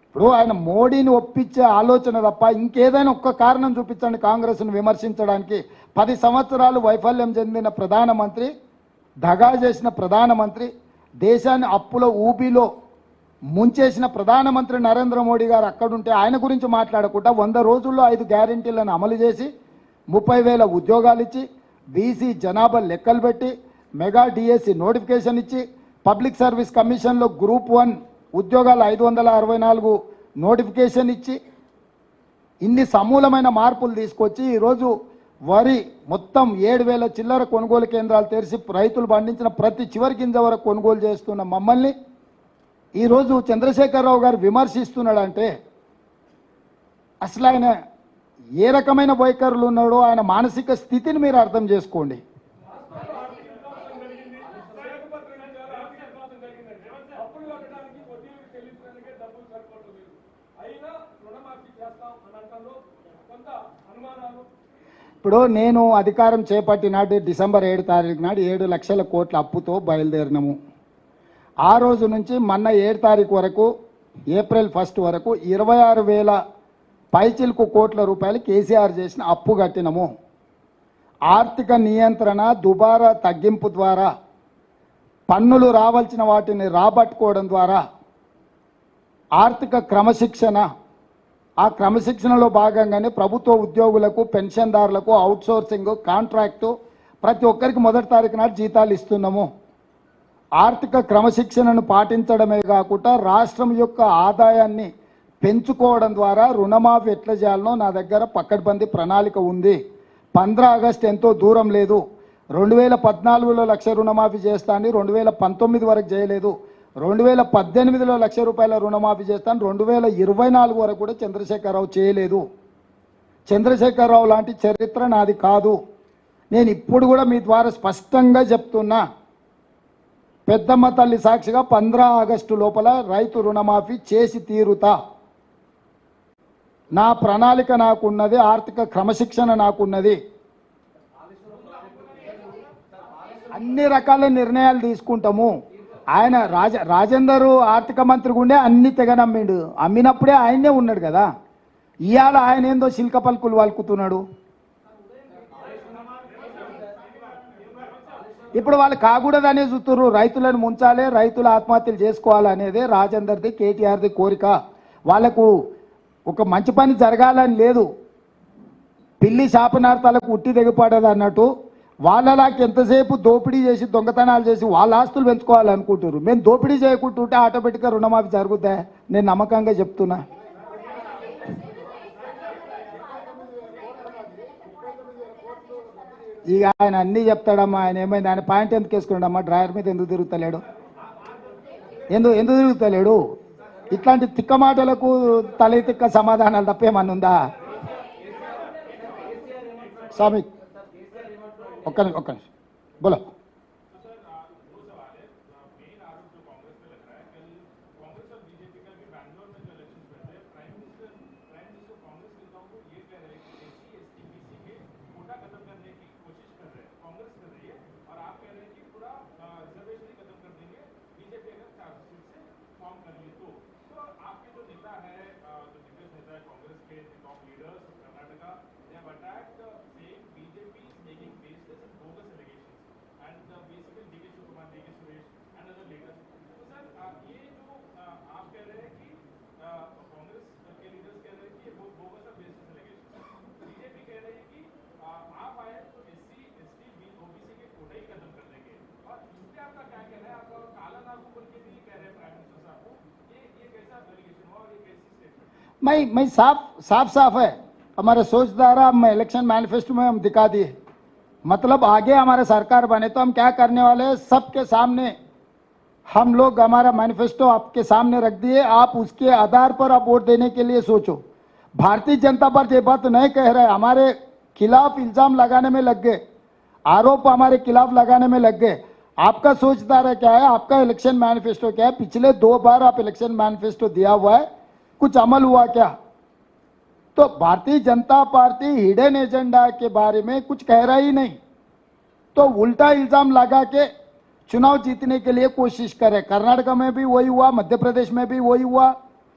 ఇప్పుడు ఆయన మోడీని ఒప్పించే ఆలోచన తప్ప ఇంకేదైనా ఒక్క కారణం చూపించండి కాంగ్రెస్ను విమర్శించడానికి. 10 సంవత్సరాలు వైఫల్యం చెందిన ప్రధానమంత్రి, దగా చేసిన ప్రధానమంత్రి, దేశాన్ని అప్పుల ఊబిలో ముంచేసిన ప్రధానమంత్రి నరేంద్ర మోడీ గారు అక్కడుంటే ఆయన గురించి మాట్లాడకుండా 100 రోజుల్లో 5 గ్యారెంటీలను అమలు చేసి 30,000 ఉద్యోగాలు ఇచ్చి బీసీ జనాభా లెక్కలు పెట్టి మెగా డిఎస్సి నోటిఫికేషన్ ఇచ్చి పబ్లిక్ సర్వీస్ కమిషన్లో గ్రూప్ 1 ఉద్యోగాలు 564 నోటిఫికేషన్ ఇచ్చి ఇన్ని సమూలమైన మార్పులు తీసుకొచ్చి ఈరోజు వరి మొత్తం 7,000 చిల్లర కొనుగోలు కేంద్రాలు తెరిచి రైతులు పండించిన ప్రతి చివరి గింజ వరకు కొనుగోలు చేస్తున్న మమ్మల్ని ఈరోజు చంద్రశేఖరరావు గారు విమర్శిస్తున్నాడంటే అసలు ఆయన ఏ రకమైన వైఖరులు ఉన్నాడో ఆయన మానసిక స్థితిని మీరు అర్థం చేసుకోండి. ఇప్పుడు నేను అధికారం చేపట్టినాడు డిసెంబర్ 7 తారీఖు నాడు 7 లక్షల కోట్ల అప్పుతో బయలుదేరినాము. ఆ రోజు నుంచి మొన్న 7 తారీఖు వరకు ఏప్రిల్ 1 వరకు 26,000 పైచిలకు కోట్ల రూపాయలు కేసీఆర్ చేసిన అప్పు కట్టినము. ఆర్థిక నియంత్రణ దుబారా తగ్గింపు ద్వారా పన్నులు రావాల్సిన వాటిని రాబట్టుకోవడం ద్వారా ఆర్థిక క్రమశిక్షణ, ఆ క్రమశిక్షణలో భాగంగానే ప్రభుత్వ ఉద్యోగులకు పెన్షన్దారులకు అవుట్సోర్సింగ్ కాంట్రాక్టు ప్రతి ఒక్కరికి 1 తారీఖు నాడు జీతాలు ఇస్తున్నాము. ఆర్థిక క్రమశిక్షణను పాటించడమే కాకుండా రాష్ట్రం యొక్క ఆదాయాన్ని పెంచుకోవడం ద్వారా రుణమాఫీ ఎట్లా చేయాలనో నా దగ్గర పకడ్బందీ ప్రణాళిక ఉంది. 15 ఆగస్టు ఎంతో దూరం లేదు. 2014లో లక్ష రుణమాఫీ చేస్తాను, 2019 వరకు చేయలేదు. 2018లో 1,00,000 రూపాయల రుణమాఫీ చేస్తాను, 2024 వరకు కూడా చంద్రశేఖరరావు చేయలేదు. చంద్రశేఖరరావు లాంటి చరిత్ర నాది కాదు. నేను ఇప్పుడు కూడా మీ ద్వారా స్పష్టంగా చెప్తున్నా, పెద్దమ్మ తల్లి సాక్షిగా 15 ఆగస్టు లోపల రైతు రుణమాఫీ చేసి తీరుతా. నా ప్రణాళిక నాకున్నది, ఆర్థిక క్రమశిక్షణ నాకున్నది. అన్ని రకాల నిర్ణయాలు తీసుకుంటాము. ఆయన రాజేందర్ ఆర్థిక మంత్రిగా ఉండే అన్ని తెగ నమ్మిండు. అమ్మినప్పుడే ఆయనే ఉన్నాడు కదా. ఇవాళ ఆయన ఏందో శిల్క పలుకులు వలుకుతున్నాడు. ఇప్పుడు వాళ్ళు కాకూడదనే చూస్తున్నారు. రైతులను ముంచాలి, రైతులు ఆత్మహత్యలు చేసుకోవాలనేదే రాజేందర్ది కేటీఆర్ది కోరిక. వాళ్లకు ఒక మంచి పని జరగాలని లేదు. పిల్లి శాపనార్థాలకు ఉట్టి దిగపడదు అన్నట్టు వాళ్ళలాకి ఎంతసేపు దోపిడీ చేసి దొంగతనాలు చేసి వాళ్ళ ఆస్తులు పెంచుకోవాలనుకుంటారు. మేము దోపిడీ చేయకుంటుంటే ఆటోమేటిక్గా రుణమాఫీ జరుగుద్దా? నేను నమ్మకంగా చెప్తున్నా. ఇక ఆయన అన్నీ చెప్తాడమ్మా. ఆయన ఏమైంది? ఆయన పాయింట్ ఎందుకు వేసుకున్నాడమ్మా? డ్రాయర్ మీద ఎందుకు తిరుగుతలేడు? ఎందుకు తిరుగుతలేడు? ఇట్లాంటి తిక్క మాటలకు తల తిక్క సమాధానాలు తప్పేమన్నా ఉందా? స్వామి ఒక్క నిమిషం బోలో. मैं साफ है हमारे सोचधारा हम इलेक्शन मैनिफेस्टो में हम दिखा दिए. मतलब आगे हमारे सरकार बने तो हम क्या करने वाले हैं सबके सामने हम लोग हमारा मैनिफेस्टो आपके सामने रख दिए. आप उसके आधार पर आप वोट देने के लिए सोचो. भारतीय जनता पार्टी ये बात नहीं कह रहा है. हमारे खिलाफ इल्जाम लगाने में लग गए, आरोप हमारे खिलाफ लगाने में लग गए. आपका सोचधारा क्या है? आपका इलेक्शन मैनिफेस्टो क्या है? पिछले 2 बार आप इलेक्शन मैनिफेस्टो दिया हुआ है, कुछ अमल हुआ क्या? तो Bharatiya Janata party hidden agenda के बारे में कुछ कह रहा ही नहीं, तो उल्टा इल्जाम लगा के चुनाव जीतने के लिए कोशिश करे. कर्नाटक में भी वही हुआ, मध्य प्रदेश में भी वही हुआ,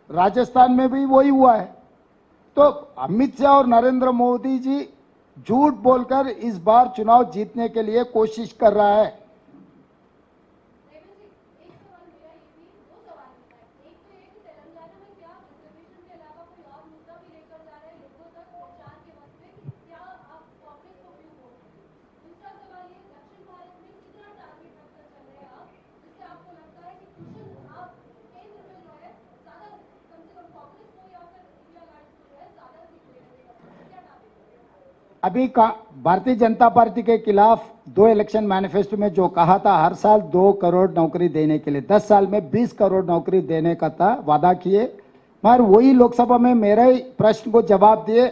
राजस्थान में भी वही हुआ है. तो अमित शाह और नरेंद्र मोदी जी झूठ बोलकर इस बार चुनाव जीतने के लिए कोशिश कर रहा है. अभी का भारतीय जनता पार्टी के खिलाफ 2 इलेक्शन मैनिफेस्टो में जो कहा था हर साल 2 करोड़ नौकरी देने के लिए, 10 साल में 20 करोड़ नौकरी देने का था वादा किए, मगर वही लोकसभा में मेरे ही प्रश्न को जवाब दिए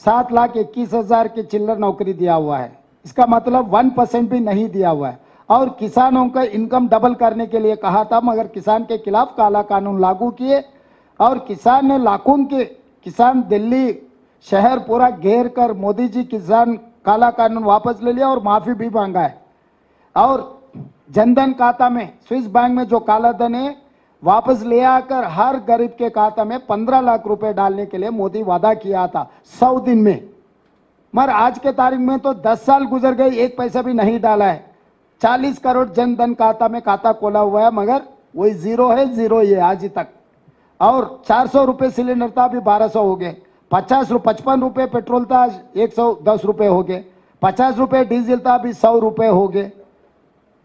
7,21,000 की चिल्लर नौकरी दिया हुआ है. इसका मतलब 1% भी नहीं दिया हुआ है. और किसानों का इनकम डबल करने के लिए कहा था, मगर किसान के खिलाफ काला कानून लागू किए और किसान ने लाखों के किसान दिल्ली शहर पूरा घेर कर मोदी जी किसान काला कानून वापस ले लिया और माफी भी मांगा है. और जनधन खाता में स्विस बैंक में जो काला धन है वापस ले आकर हर गरीब के खाता में 15 लाख रुपए डालने के लिए मोदी वादा किया था 100 दिन में. मगर आज के तारीख में तो 10 साल गुजर गए, 1 पैसा भी नहीं डाला है. 40 करोड़ जनधन खाता में खाता खोला हुआ है, मगर वही जीरो ही है आज तक. और 400 रुपए सिलेंडर था, अभी 1200 हो गए. 55 रुपए पेट्रोल था, 110 रुपए हो गए. 50 रुपए डीजल था, अभी 100 रुपए हो गए.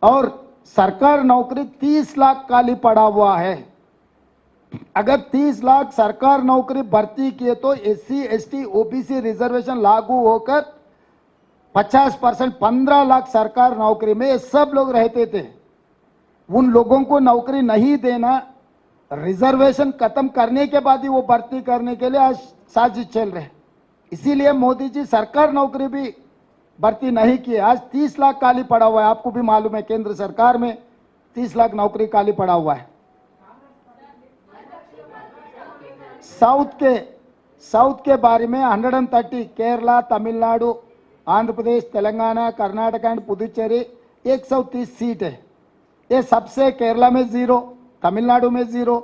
और सरकार नौकरी 30 लाख खाली पड़ा हुआ है. अगर 30 लाख सरकार नौकरी भर्ती किए तो SC ST OBC रिजर्वेशन लागू होकर 50%, 15 लाख सरकार नौकरी में ये सब लोग रहते थे. उन लोगों को नौकरी नहीं देना, रिजर्वेशन खत्म करने के बाद ही वो भर्ती करने के लिए आज साजिश चल रहे. इसीलिए मोदी जी सरकार नौकरी भी भर्ती नहीं किए. आज 30 लाख खाली पड़ा हुआ है. आपको भी मालूम है केंद्र सरकार में 30 लाख नौकरी खाली पड़ा हुआ है. साउथ के बारे में 130 केरला, तमिलनाडु, आंध्र प्रदेश, तेलंगाना, कर्नाटक एंड पुदुचेरी 130 सीट है. ये सबसे केरला में 0, तमिलनाडु में 0,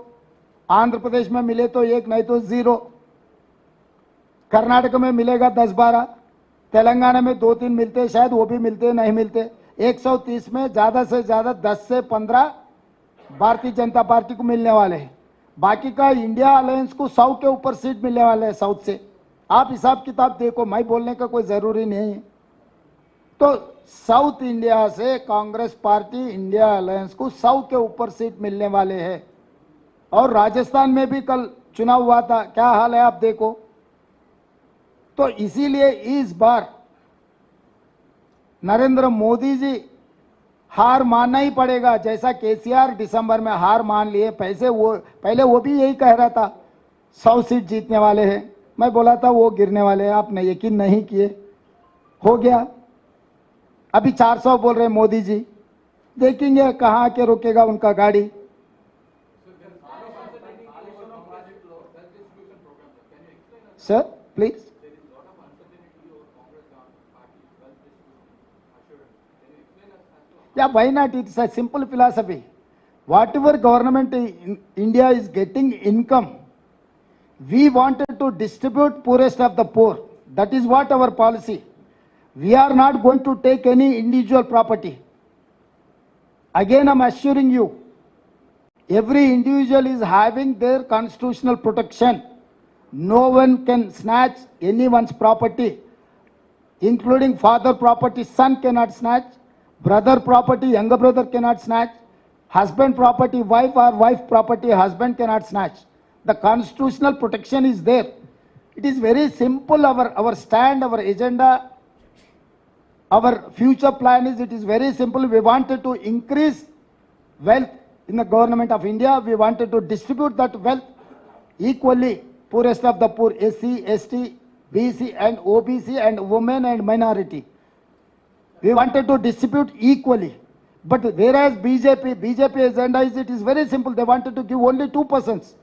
आंध्र प्रदेश में मिले तो 1 नहीं तो 0, कर्नाटक में मिलेगा 10-12, तेलंगाना में 2-3 मिलते, शायद वो भी मिलते नहीं मिलते. 130 में ज़्यादा से ज़्यादा 10 से 15 भारतीय जनता पार्टी को मिलने वाले हैं. बाकी का इंडिया अलायंस को 100 के ऊपर सीट मिलने वाले हैं साउथ से। आप हिसाब किताब देखो, मैं बोलने का कोई जरूरी नहीं है। तो साउथ इंडिया से कांग्रेस पार्टी इंडिया अलायंस को 100 के ऊपर सीट मिलने वाले हैं। और राजस्थान में भी कल चुनाव हुआ था, क्या हाल है आप देखो। तो इसीलिए इस बार नरेंद्र मोदी जी हार मानना ही पड़ेगा। जैसा केसीआर दिसंबर में हार मान लिए, पहले वो भी यही कह रहा था 100 सीट जीतने वाले हैं, मैं बोला था वो गिरने वाले हैं, आपने यकीन नहीं किए, हो गया। अभी 400 बोल रहे मोदी जी, देखेंगे कहाँ के रुकेगा उनका गाड़ी। Sir please. Yeah, why not? It's a simple philosophy. Whatever government in India is getting income, we wanted to distribute poorest of the poor. That is what our policy. We are not going to take any individual property. Again, I'm assuring you, every individual is having their constitutional protection. No one can snatch anyone's property, including father property, son cannot snatch. Brother property, younger brother cannot snatch. Husband property, wife or wife property, husband cannot snatch. The constitutional protection is there. It is very simple, our stand, our agenda, our future plan is, it is very simple. We wanted to increase wealth in the government of India. We wanted to distribute that wealth equally, poorest of the poor, SC, ST, BC and OBC and women and minority. We wanted to distribute equally. But whereas BJP agenda is, it is very simple. They wanted to give only 2 persons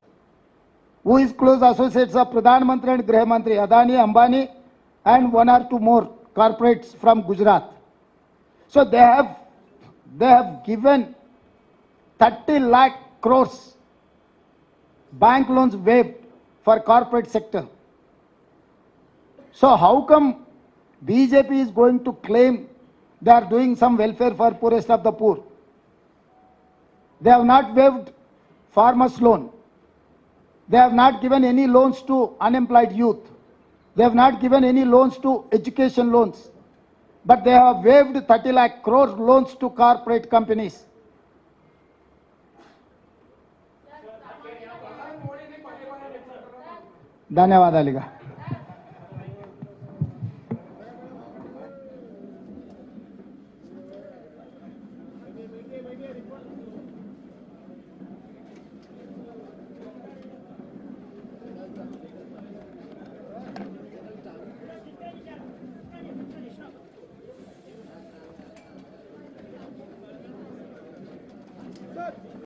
who is close associates of Pradhan Mantri and Grih Mantri, Adani, Ambani, and 1 or 2 more corporates from Gujarat. So they have given 30 lakh crores bank loans waived for corporate sector. So how come BJP is going to claim they are doing some welfare for poorest of the poor? They have not waived farmers loan. They have not given any loans to unemployed youth. They have not given any loans to education loans. But they have waived 30 lakh crore loans to corporate companies. ధన్యవాదాలుగా